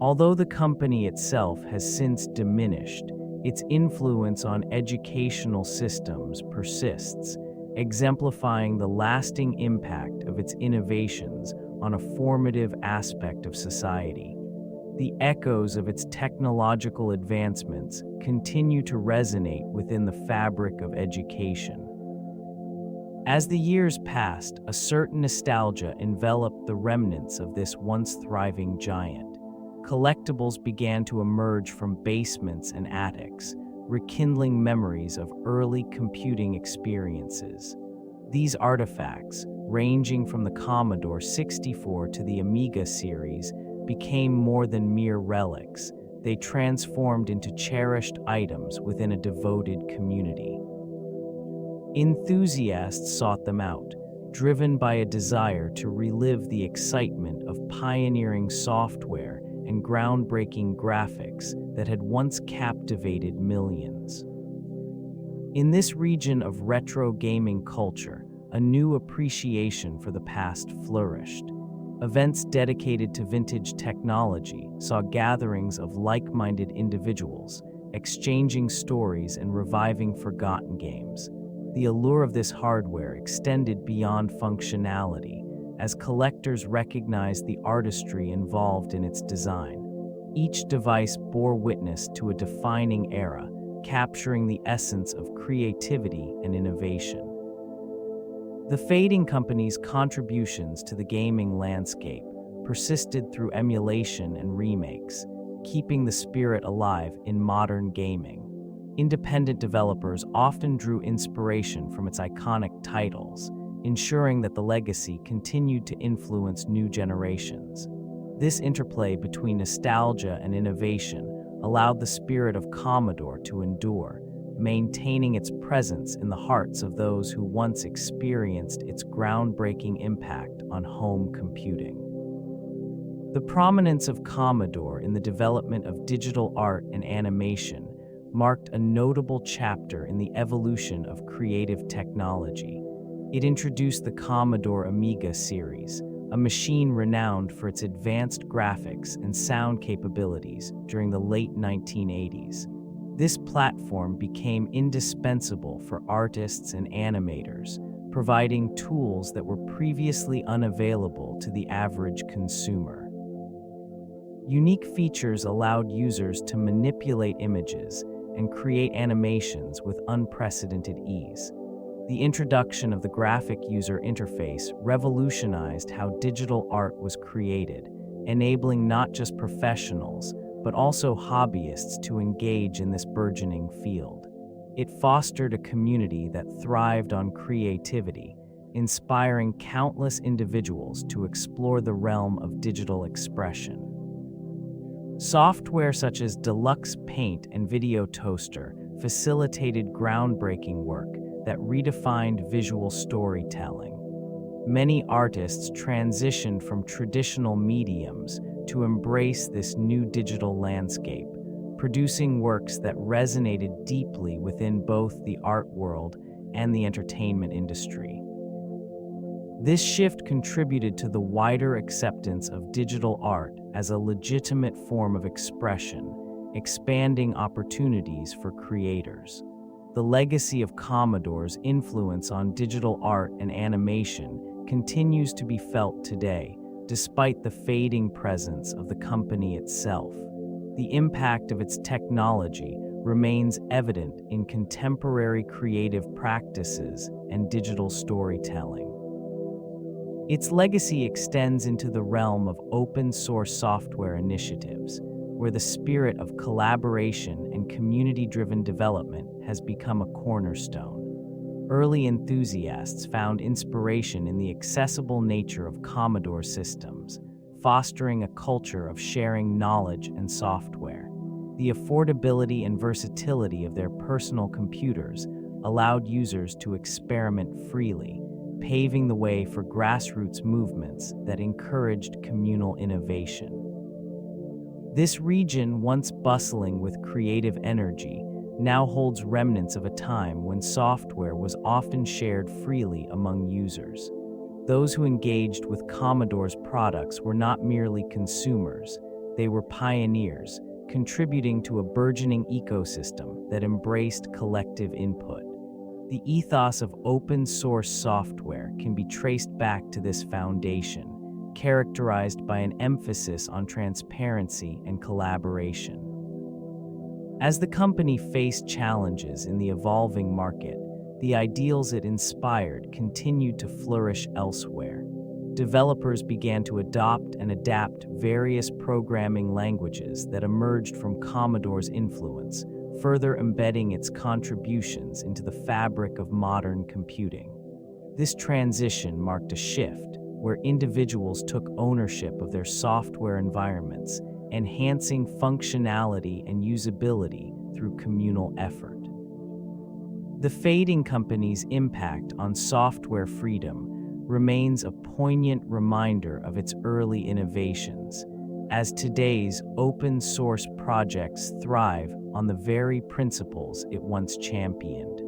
Although the company itself has since diminished, its influence on educational systems persists, exemplifying the lasting impact of its innovations on a formative aspect of society. The echoes of its technological advancements continue to resonate within the fabric of education. As the years passed, a certain nostalgia enveloped the remnants of this once thriving giant. Collectibles began to emerge from basements and attics, rekindling memories of early computing experiences. These artifacts, ranging from the Commodore 64 to the Amiga series, became more than mere relics. They transformed into cherished items within a devoted community. Enthusiasts sought them out, driven by a desire to relive the excitement of pioneering software and groundbreaking graphics that had once captivated millions. In this region of retro gaming culture, a new appreciation for the past flourished. Events dedicated to vintage technology saw gatherings of like-minded individuals, exchanging stories and reviving forgotten games. The allure of this hardware extended beyond functionality, as collectors recognized the artistry involved in its design. Each device bore witness to a defining era, capturing the essence of creativity and innovation. The fading company's contributions to the gaming landscape persisted through emulation and remakes, keeping the spirit alive in modern gaming. Independent developers often drew inspiration from its iconic titles, ensuring that the legacy continued to influence new generations. This interplay between nostalgia and innovation allowed the spirit of Commodore to endure, maintaining its presence in the hearts of those who once experienced its groundbreaking impact on home computing. The prominence of Commodore in the development of digital art and animation marked a notable chapter in the evolution of creative technology. It introduced the Commodore Amiga series, a machine renowned for its advanced graphics and sound capabilities during the late 1980s. This platform became indispensable for artists and animators, providing tools that were previously unavailable to the average consumer. Unique features allowed users to manipulate images and create animations with unprecedented ease. The introduction of the graphic user interface revolutionized how digital art was created, enabling not just professionals, but also hobbyists to engage in this burgeoning field. It fostered a community that thrived on creativity, inspiring countless individuals to explore the realm of digital expression. Software such as Deluxe Paint and Video Toaster facilitated groundbreaking work that redefined visual storytelling. Many artists transitioned from traditional mediums to embrace this new digital landscape, producing works that resonated deeply within both the art world and the entertainment industry. This shift contributed to the wider acceptance of digital art as a legitimate form of expression, expanding opportunities for creators. The legacy of Commodore's influence on digital art and animation continues to be felt today, despite the fading presence of the company itself. The impact of its technology remains evident in contemporary creative practices and digital storytelling. Its legacy extends into the realm of open-source software initiatives, where the spirit of collaboration and community-driven development has become a cornerstone. Early enthusiasts found inspiration in the accessible nature of Commodore systems, fostering a culture of sharing knowledge and software. The affordability and versatility of their personal computers allowed users to experiment freely, paving the way for grassroots movements that encouraged communal innovation. This region, once bustling with creative energy, now holds remnants of a time when software was often shared freely among users. Those who engaged with Commodore's products were not merely consumers, they were pioneers, contributing to a burgeoning ecosystem that embraced collective input. The ethos of open-source software can be traced back to this foundation, characterized by an emphasis on transparency and collaboration. As the company faced challenges in the evolving market, the ideals it inspired continued to flourish elsewhere. Developers began to adopt and adapt various programming languages that emerged from Commodore's influence, further embedding its contributions into the fabric of modern computing. This transition marked a shift where individuals took ownership of their software environments, enhancing functionality and usability through communal effort. The fading company's impact on software freedom remains a poignant reminder of its early innovations, as today's open-source projects thrive on the very principles it once championed.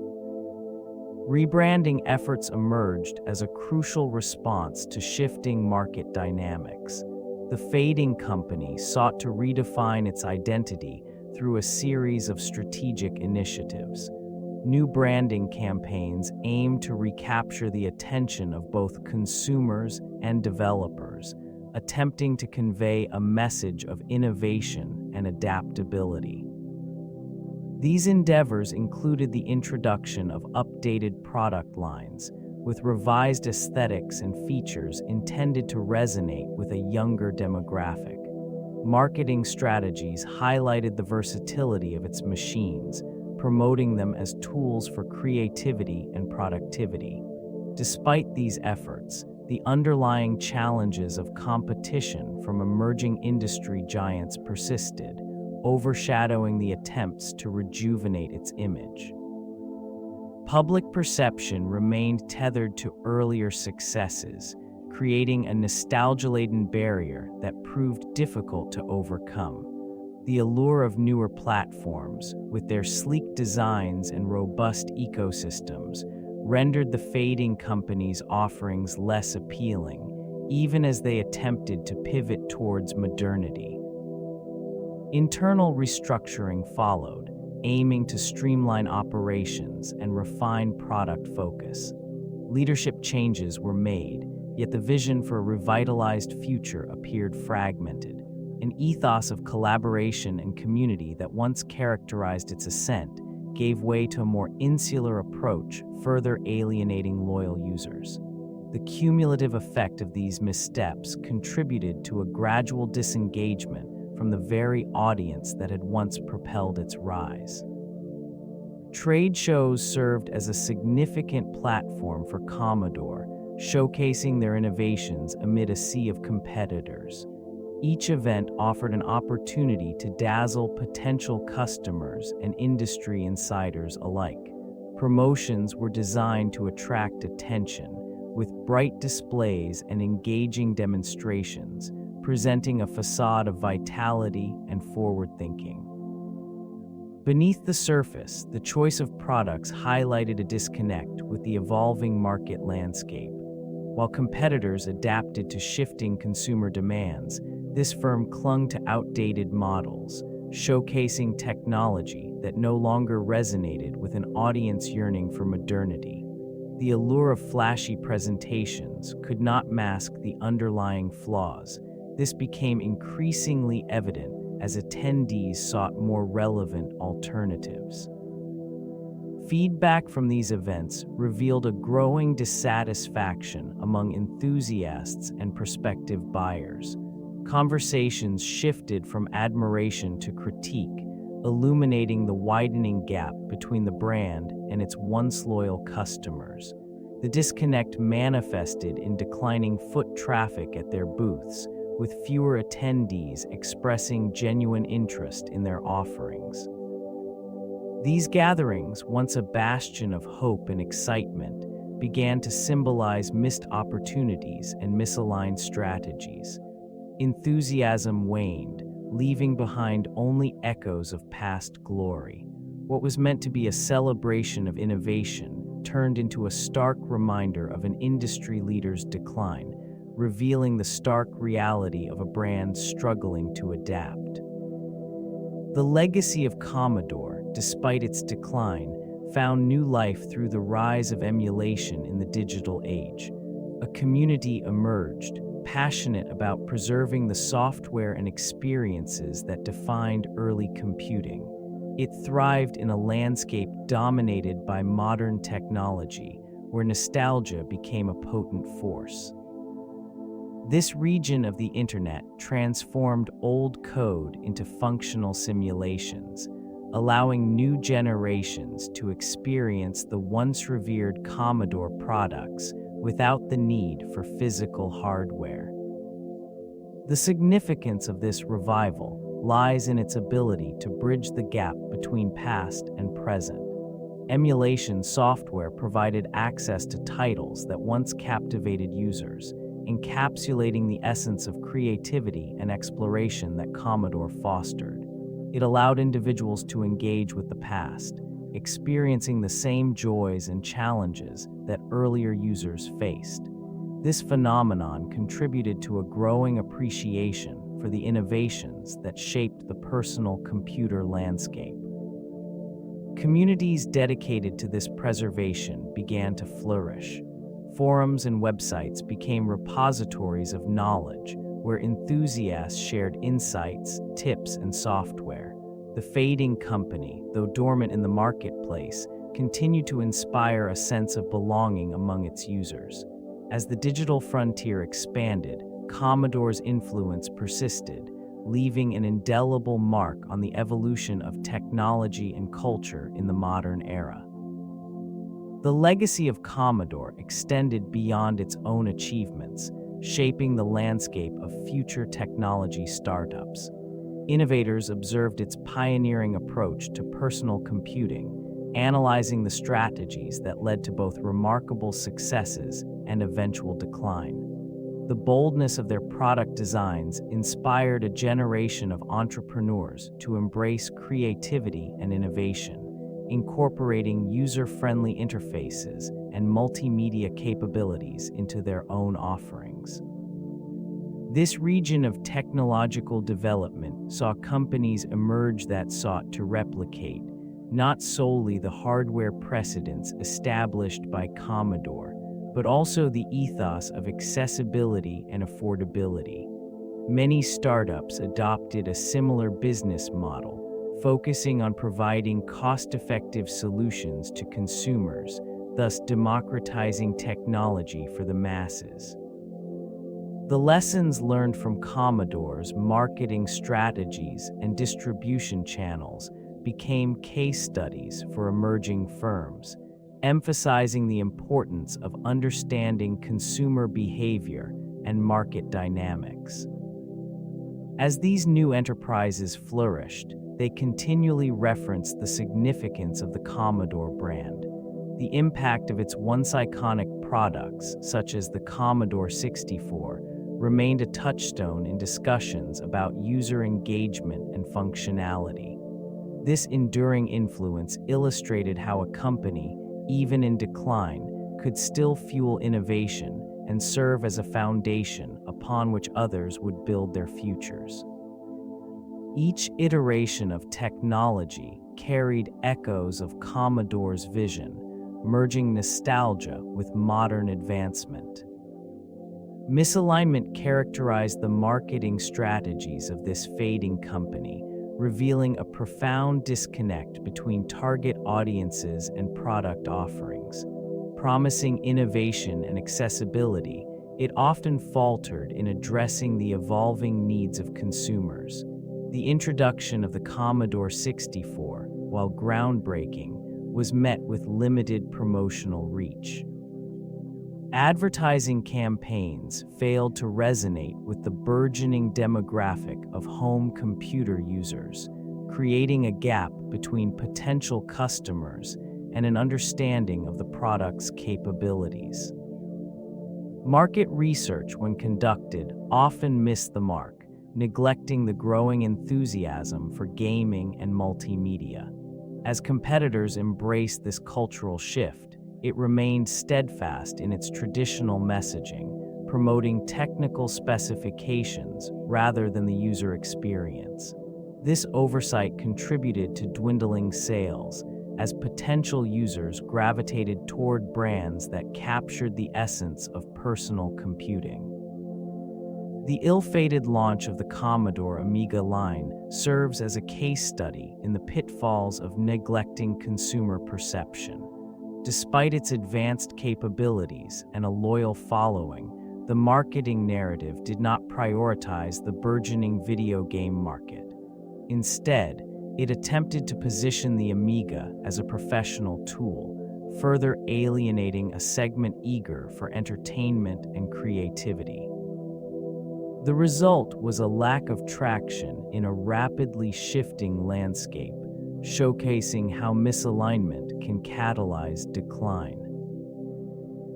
Rebranding efforts emerged as a crucial response to shifting market dynamics. The fading company sought to redefine its identity through a series of strategic initiatives. New branding campaigns aimed to recapture the attention of both consumers and developers, attempting to convey a message of innovation and adaptability. These endeavors included the introduction of updated product lines, with revised aesthetics and features intended to resonate with a younger demographic. Marketing strategies highlighted the versatility of its machines, promoting them as tools for creativity and productivity. Despite these efforts, the underlying challenges of competition from emerging industry giants persisted, overshadowing the attempts to rejuvenate its image. Public perception remained tethered to earlier successes, creating a nostalgia-laden barrier that proved difficult to overcome. The allure of newer platforms, with their sleek designs and robust ecosystems, rendered the fading company's offerings less appealing, even as they attempted to pivot towards modernity. Internal restructuring followed, aiming to streamline operations and refine product focus. Leadership changes were made, yet the vision for a revitalized future appeared fragmented. An ethos of collaboration and community that once characterized its ascent gave way to a more insular approach, further alienating loyal users. The cumulative effect of these missteps contributed to a gradual disengagement from the very audience that had once propelled its rise. Trade shows served as a significant platform for Commodore, showcasing their innovations amid a sea of competitors. Each event offered an opportunity to dazzle potential customers and industry insiders alike. Promotions were designed to attract attention, with bright displays and engaging demonstrations, presenting a facade of vitality and forward-thinking. Beneath the surface, the choice of products highlighted a disconnect with the evolving market landscape. While competitors adapted to shifting consumer demands, this firm clung to outdated models, showcasing technology that no longer resonated with an audience yearning for modernity. The allure of flashy presentations could not mask the underlying flaws. This became increasingly evident as attendees sought more relevant alternatives. Feedback from these events revealed a growing dissatisfaction among enthusiasts and prospective buyers. Conversations shifted from admiration to critique, illuminating the widening gap between the brand and its once loyal customers. The disconnect manifested in declining foot traffic at their booths, with fewer attendees expressing genuine interest in their offerings. These gatherings, once a bastion of hope and excitement, began to symbolize missed opportunities and misaligned strategies. Enthusiasm waned, leaving behind only echoes of past glory. What was meant to be a celebration of innovation turned into a stark reminder of an industry leader's decline, revealing the stark reality of a brand struggling to adapt. The legacy of Commodore, despite its decline, found new life through the rise of emulation in the digital age. A community emerged, passionate about preserving the software and experiences that defined early computing. It thrived in a landscape dominated by modern technology, where nostalgia became a potent force. This region of the internet transformed old code into functional simulations, allowing new generations to experience the once revered Commodore products without the need for physical hardware. The significance of this revival lies in its ability to bridge the gap between past and present. Emulation software provided access to titles that once captivated users, encapsulating the essence of creativity and exploration that Commodore fostered. It allowed individuals to engage with the past, experiencing the same joys and challenges that earlier users faced. This phenomenon contributed to a growing appreciation for the innovations that shaped the personal computer landscape. Communities dedicated to this preservation began to flourish. Forums and websites became repositories of knowledge where enthusiasts shared insights, tips, and software. The fading company, though dormant in the marketplace, continued to inspire a sense of belonging among its users. As the digital frontier expanded, Commodore's influence persisted, leaving an indelible mark on the evolution of technology and culture in the modern era. The legacy of Commodore extended beyond its own achievements, shaping the landscape of future technology startups. Innovators observed its pioneering approach to personal computing, analyzing the strategies that led to both remarkable successes and eventual decline. The boldness of their product designs inspired a generation of entrepreneurs to embrace creativity and innovation, incorporating user-friendly interfaces and multimedia capabilities into their own offerings. This region of technological development saw companies emerge that sought to replicate not solely the hardware precedents established by Commodore, but also the ethos of accessibility and affordability. Many startups adopted a similar business model, focusing on providing cost-effective solutions to consumers, thus democratizing technology for the masses. The lessons learned from Commodore's marketing strategies and distribution channels became case studies for emerging firms, emphasizing the importance of understanding consumer behavior and market dynamics. As these new enterprises flourished, they continually referenced the significance of the Commodore brand. The impact of its once iconic products, such as the Commodore 64, remained a touchstone in discussions about user engagement and functionality. This enduring influence illustrated how a company, even in decline, could still fuel innovation and serve as a foundation upon which others would build their futures. Each iteration of technology carried echoes of Commodore's vision, merging nostalgia with modern advancement. Misalignment characterized the marketing strategies of this fading company, revealing a profound disconnect between target audiences and product offerings. Promising innovation and accessibility, it often faltered in addressing the evolving needs of consumers. The introduction of the Commodore 64, while groundbreaking, was met with limited promotional reach. Advertising campaigns failed to resonate with the burgeoning demographic of home computer users, creating a gap between potential customers and an understanding of the product's capabilities. Market research, when conducted, often missed the mark, neglecting the growing enthusiasm for gaming and multimedia. As competitors embraced this cultural shift, it remained steadfast in its traditional messaging, promoting technical specifications rather than the user experience. This oversight contributed to dwindling sales, as potential users gravitated toward brands that captured the essence of personal computing. The ill-fated launch of the Commodore Amiga line serves as a case study in the pitfalls of neglecting consumer perception. Despite its advanced capabilities and a loyal following, the marketing narrative did not prioritize the burgeoning video game market. Instead, it attempted to position the Amiga as a professional tool, further alienating a segment eager for entertainment and creativity. The result was a lack of traction in a rapidly shifting landscape, showcasing how misalignment can catalyze decline.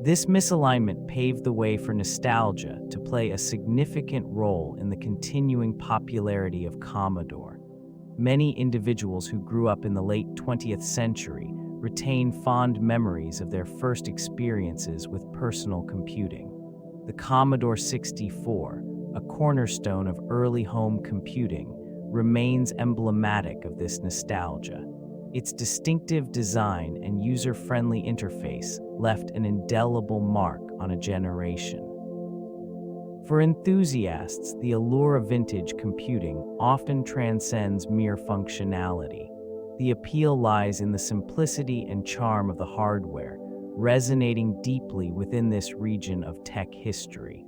This misalignment paved the way for nostalgia to play a significant role in the continuing popularity of Commodore. Many individuals who grew up in the late 20th century retain fond memories of their first experiences with personal computing. The Commodore 64, a cornerstone of early home computing, remains emblematic of this nostalgia. Its distinctive design and user-friendly interface left an indelible mark on a generation. For enthusiasts, the allure of vintage computing often transcends mere functionality. The appeal lies in the simplicity and charm of the hardware, resonating deeply within this region of tech history.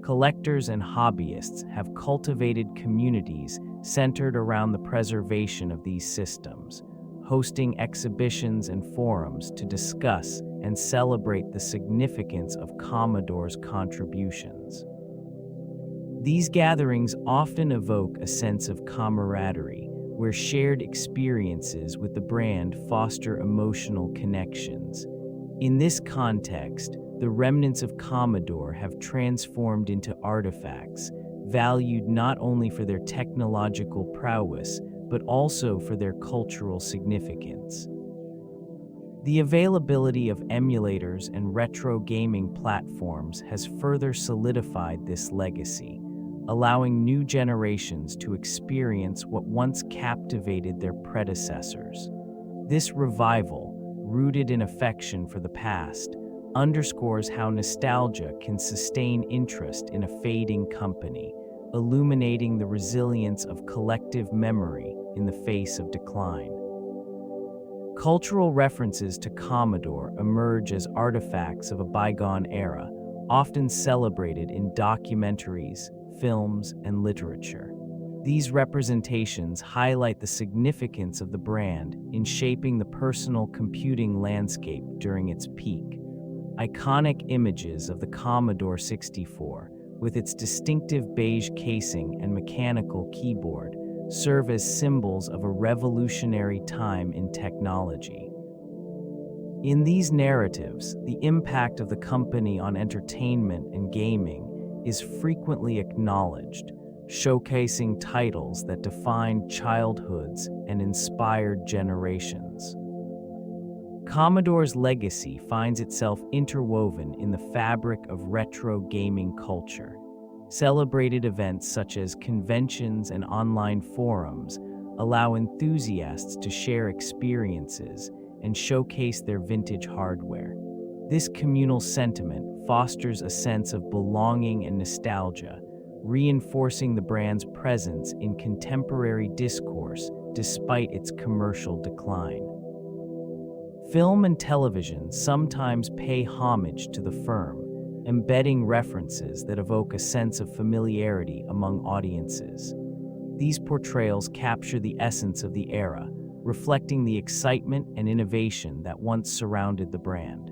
Collectors and hobbyists have cultivated communities centered around the preservation of these systems, hosting exhibitions and forums to discuss and celebrate the significance of Commodore's contributions. These gatherings often evoke a sense of camaraderie, where shared experiences with the brand foster emotional connections. In this context, the remnants of Commodore have transformed into artifacts, valued not only for their technological prowess, but also for their cultural significance. The availability of emulators and retro gaming platforms has further solidified this legacy, allowing new generations to experience what once captivated their predecessors. This revival, rooted in affection for the past, underscores how nostalgia can sustain interest in a fading company, illuminating the resilience of collective memory in the face of decline. Cultural references to Commodore emerge as artifacts of a bygone era, often celebrated in documentaries, films, and literature. These representations highlight the significance of the brand in shaping the personal computing landscape during its peak. Iconic images of the Commodore 64, with its distinctive beige casing and mechanical keyboard, serve as symbols of a revolutionary time in technology. In these narratives, the impact of the company on entertainment and gaming is frequently acknowledged, showcasing titles that defined childhoods and inspired generations. Commodore's legacy finds itself interwoven in the fabric of retro gaming culture. Celebrated events such as conventions and online forums allow enthusiasts to share experiences and showcase their vintage hardware. This communal sentiment fosters a sense of belonging and nostalgia, reinforcing the brand's presence in contemporary discourse despite its commercial decline. Film and television sometimes pay homage to the firm, embedding references that evoke a sense of familiarity among audiences. These portrayals capture the essence of the era, reflecting the excitement and innovation that once surrounded the brand.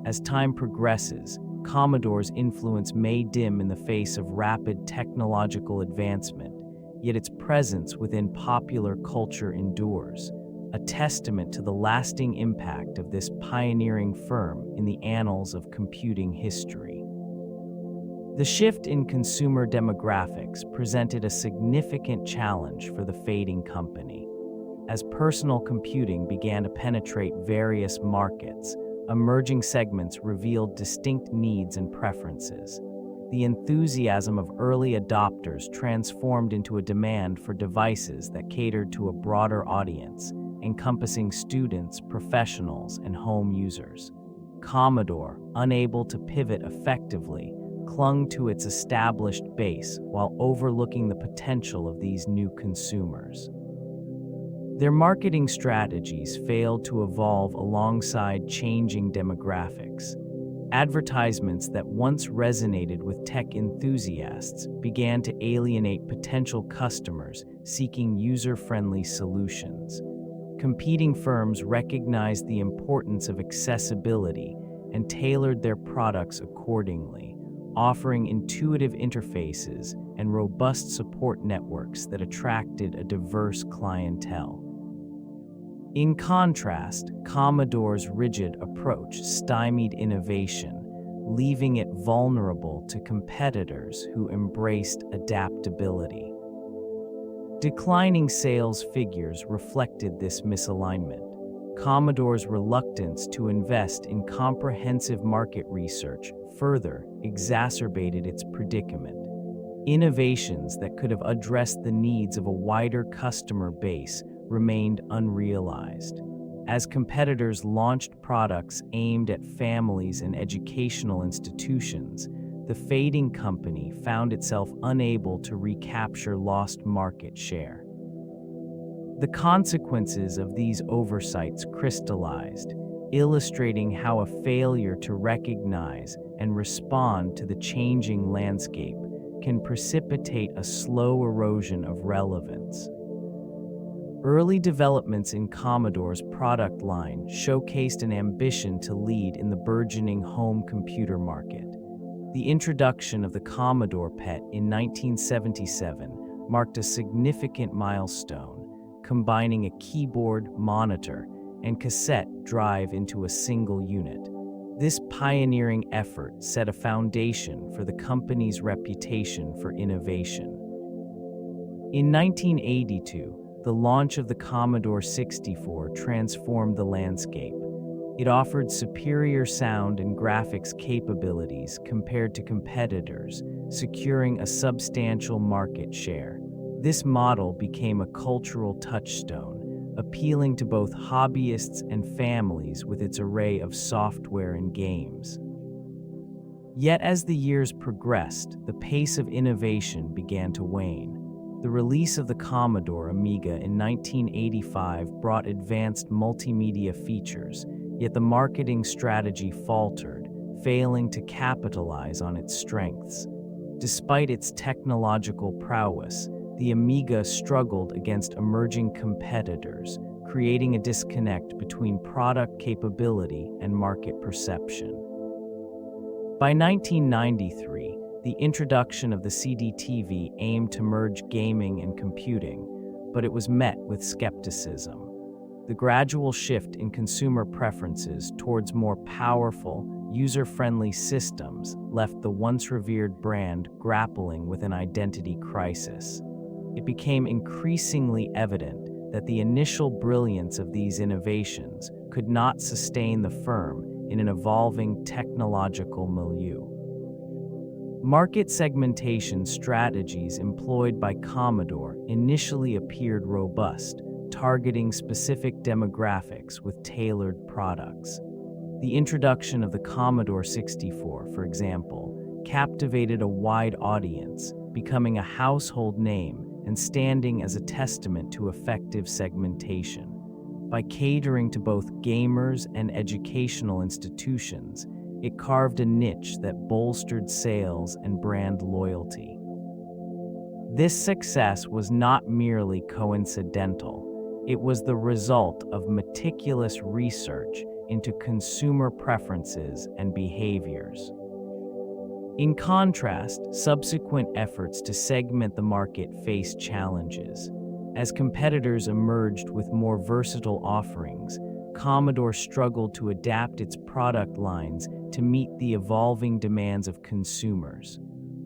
As time progresses, Commodore's influence may dim in the face of rapid technological advancement, yet its presence within popular culture endures, a testament to the lasting impact of this pioneering firm in the annals of computing history. The shift in consumer demographics presented a significant challenge for the fading company. As personal computing began to penetrate various markets, emerging segments revealed distinct needs and preferences. The enthusiasm of early adopters transformed into a demand for devices that catered to a broader audience, encompassing students, professionals, and home users. Commodore, unable to pivot effectively, clung to its established base while overlooking the potential of these new consumers. Their marketing strategies failed to evolve alongside changing demographics. Advertisements that once resonated with tech enthusiasts began to alienate potential customers seeking user-friendly solutions. Competing firms recognized the importance of accessibility and tailored their products accordingly, offering intuitive interfaces and robust support networks that attracted a diverse clientele. In contrast, Commodore's rigid approach stymied innovation, leaving it vulnerable to competitors who embraced adaptability. Declining sales figures reflected this misalignment. Commodore's reluctance to invest in comprehensive market research further exacerbated its predicament. Innovations that could have addressed the needs of a wider customer base remained unrealized. As competitors launched products aimed at families and educational institutions, the fading company found itself unable to recapture lost market share. The consequences of these oversights crystallized, illustrating how a failure to recognize and respond to the changing landscape can precipitate a slow erosion of relevance. Early developments in Commodore's product line showcased an ambition to lead in the burgeoning home computer market. The introduction of the Commodore PET in 1977 marked a significant milestone, combining a keyboard, monitor, and cassette drive into a single unit. This pioneering effort set a foundation for the company's reputation for innovation. In 1982, the launch of the Commodore 64 transformed the landscape. It offered superior sound and graphics capabilities compared to competitors, securing a substantial market share. This model became a cultural touchstone, appealing to both hobbyists and families with its array of software and games. Yet as the years progressed, the pace of innovation began to wane. The release of the Commodore Amiga in 1985 brought advanced multimedia features, yet the marketing strategy faltered, failing to capitalize on its strengths. Despite its technological prowess, the Amiga struggled against emerging competitors, creating a disconnect between product capability and market perception. By 1993, the introduction of the CD-TV aimed to merge gaming and computing, but it was met with skepticism. The gradual shift in consumer preferences towards more powerful, user-friendly systems left the once revered brand grappling with an identity crisis. It became increasingly evident that the initial brilliance of these innovations could not sustain the firm in an evolving technological milieu. Market segmentation strategies employed by Commodore initially appeared robust, targeting specific demographics with tailored products. The introduction of the Commodore 64, for example, captivated a wide audience, becoming a household name and standing as a testament to effective segmentation. By catering to both gamers and educational institutions, it carved a niche that bolstered sales and brand loyalty. This success was not merely coincidental. It was the result of meticulous research into consumer preferences and behaviors. In contrast, subsequent efforts to segment the market faced challenges. As competitors emerged with more versatile offerings, Commodore struggled to adapt its product lines to meet the evolving demands of consumers.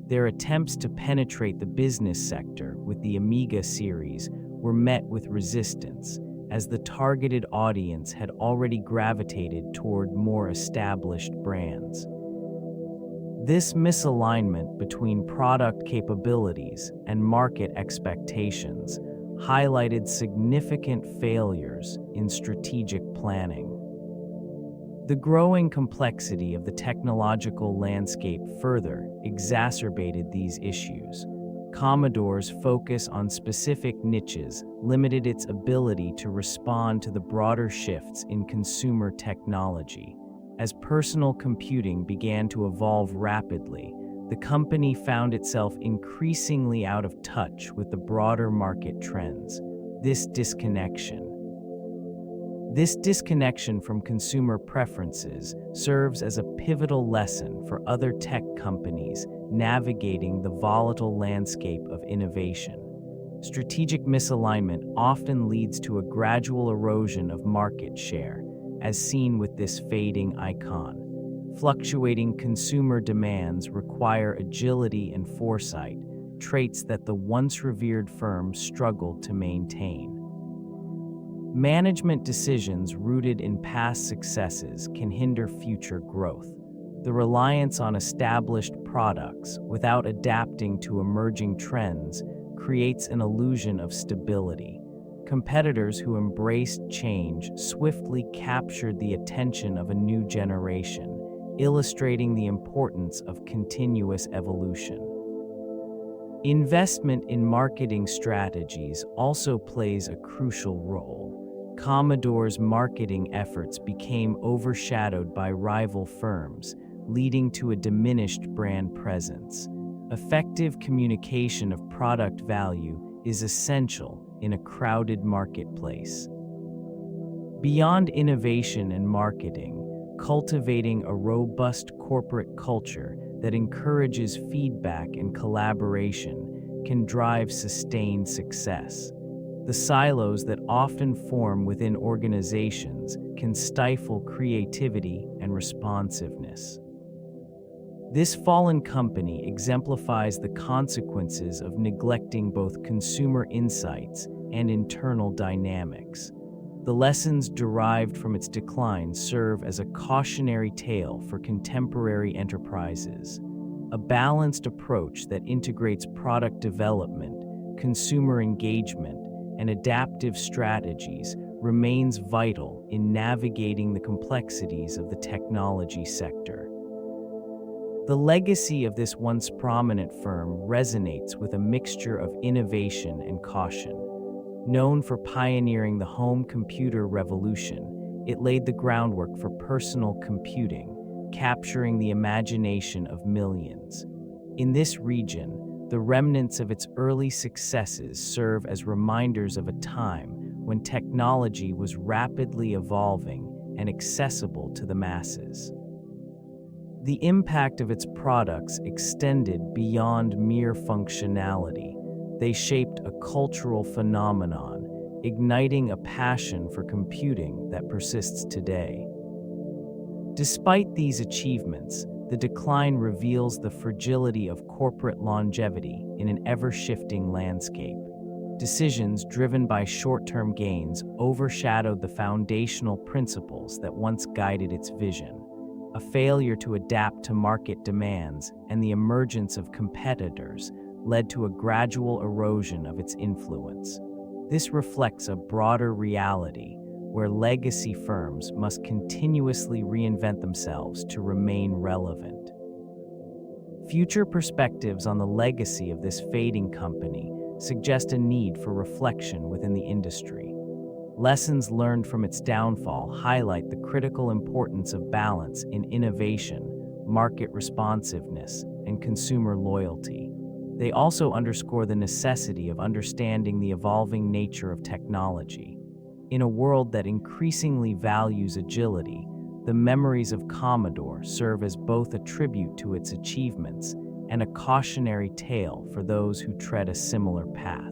Their attempts to penetrate the business sector with the Amiga series were met with resistance, as the targeted audience had already gravitated toward more established brands. This misalignment between product capabilities and market expectations highlighted significant failures in strategic planning. The growing complexity of the technological landscape further exacerbated these issues. Commodore's focus on specific niches limited its ability to respond to the broader shifts in consumer technology. As personal computing began to evolve rapidly, the company found itself increasingly out of touch with the broader market trends. This disconnection from consumer preferences serves as a pivotal lesson for other tech companies navigating the volatile landscape of innovation. Strategic misalignment often leads to a gradual erosion of market share, as seen with this fading icon. Fluctuating consumer demands require agility and foresight, traits that the once revered firm struggled to maintain. Management decisions rooted in past successes can hinder future growth. The reliance on established products without adapting to emerging trends creates an illusion of stability. Competitors who embraced change swiftly captured the attention of a new generation, illustrating the importance of continuous evolution. Investment in marketing strategies also plays a crucial role. Commodore's marketing efforts became overshadowed by rival firms, leading to a diminished brand presence. Effective communication of product value is essential in a crowded marketplace. Beyond innovation and marketing, cultivating a robust corporate culture that encourages feedback and collaboration can drive sustained success. The silos that often form within organizations can stifle creativity and responsiveness. This fallen company exemplifies the consequences of neglecting both consumer insights and internal dynamics. The lessons derived from its decline serve as a cautionary tale for contemporary enterprises. A balanced approach that integrates product development, consumer engagement, and adaptive strategies remains vital in navigating the complexities of the technology sector. The legacy of this once prominent firm resonates with a mixture of innovation and caution. Known for pioneering the home computer revolution, it laid the groundwork for personal computing, capturing the imagination of millions. In this region, the remnants of its early successes serve as reminders of a time when technology was rapidly evolving and accessible to the masses. The impact of its products extended beyond mere functionality. They shaped a cultural phenomenon, igniting a passion for computing that persists today. Despite these achievements, the decline reveals the fragility of corporate longevity in an ever-shifting landscape. Decisions driven by short-term gains overshadowed the foundational principles that once guided its vision. A failure to adapt to market demands and the emergence of competitors led to a gradual erosion of its influence. This reflects a broader reality where legacy firms must continuously reinvent themselves to remain relevant. Future perspectives on the legacy of this fading company suggest a need for reflection within the industry. Lessons learned from its downfall highlight the critical importance of balance in innovation, market responsiveness, and consumer loyalty. They also underscore the necessity of understanding the evolving nature of technology. In a world that increasingly values agility, the memories of Commodore serve as both a tribute to its achievements and a cautionary tale for those who tread a similar path.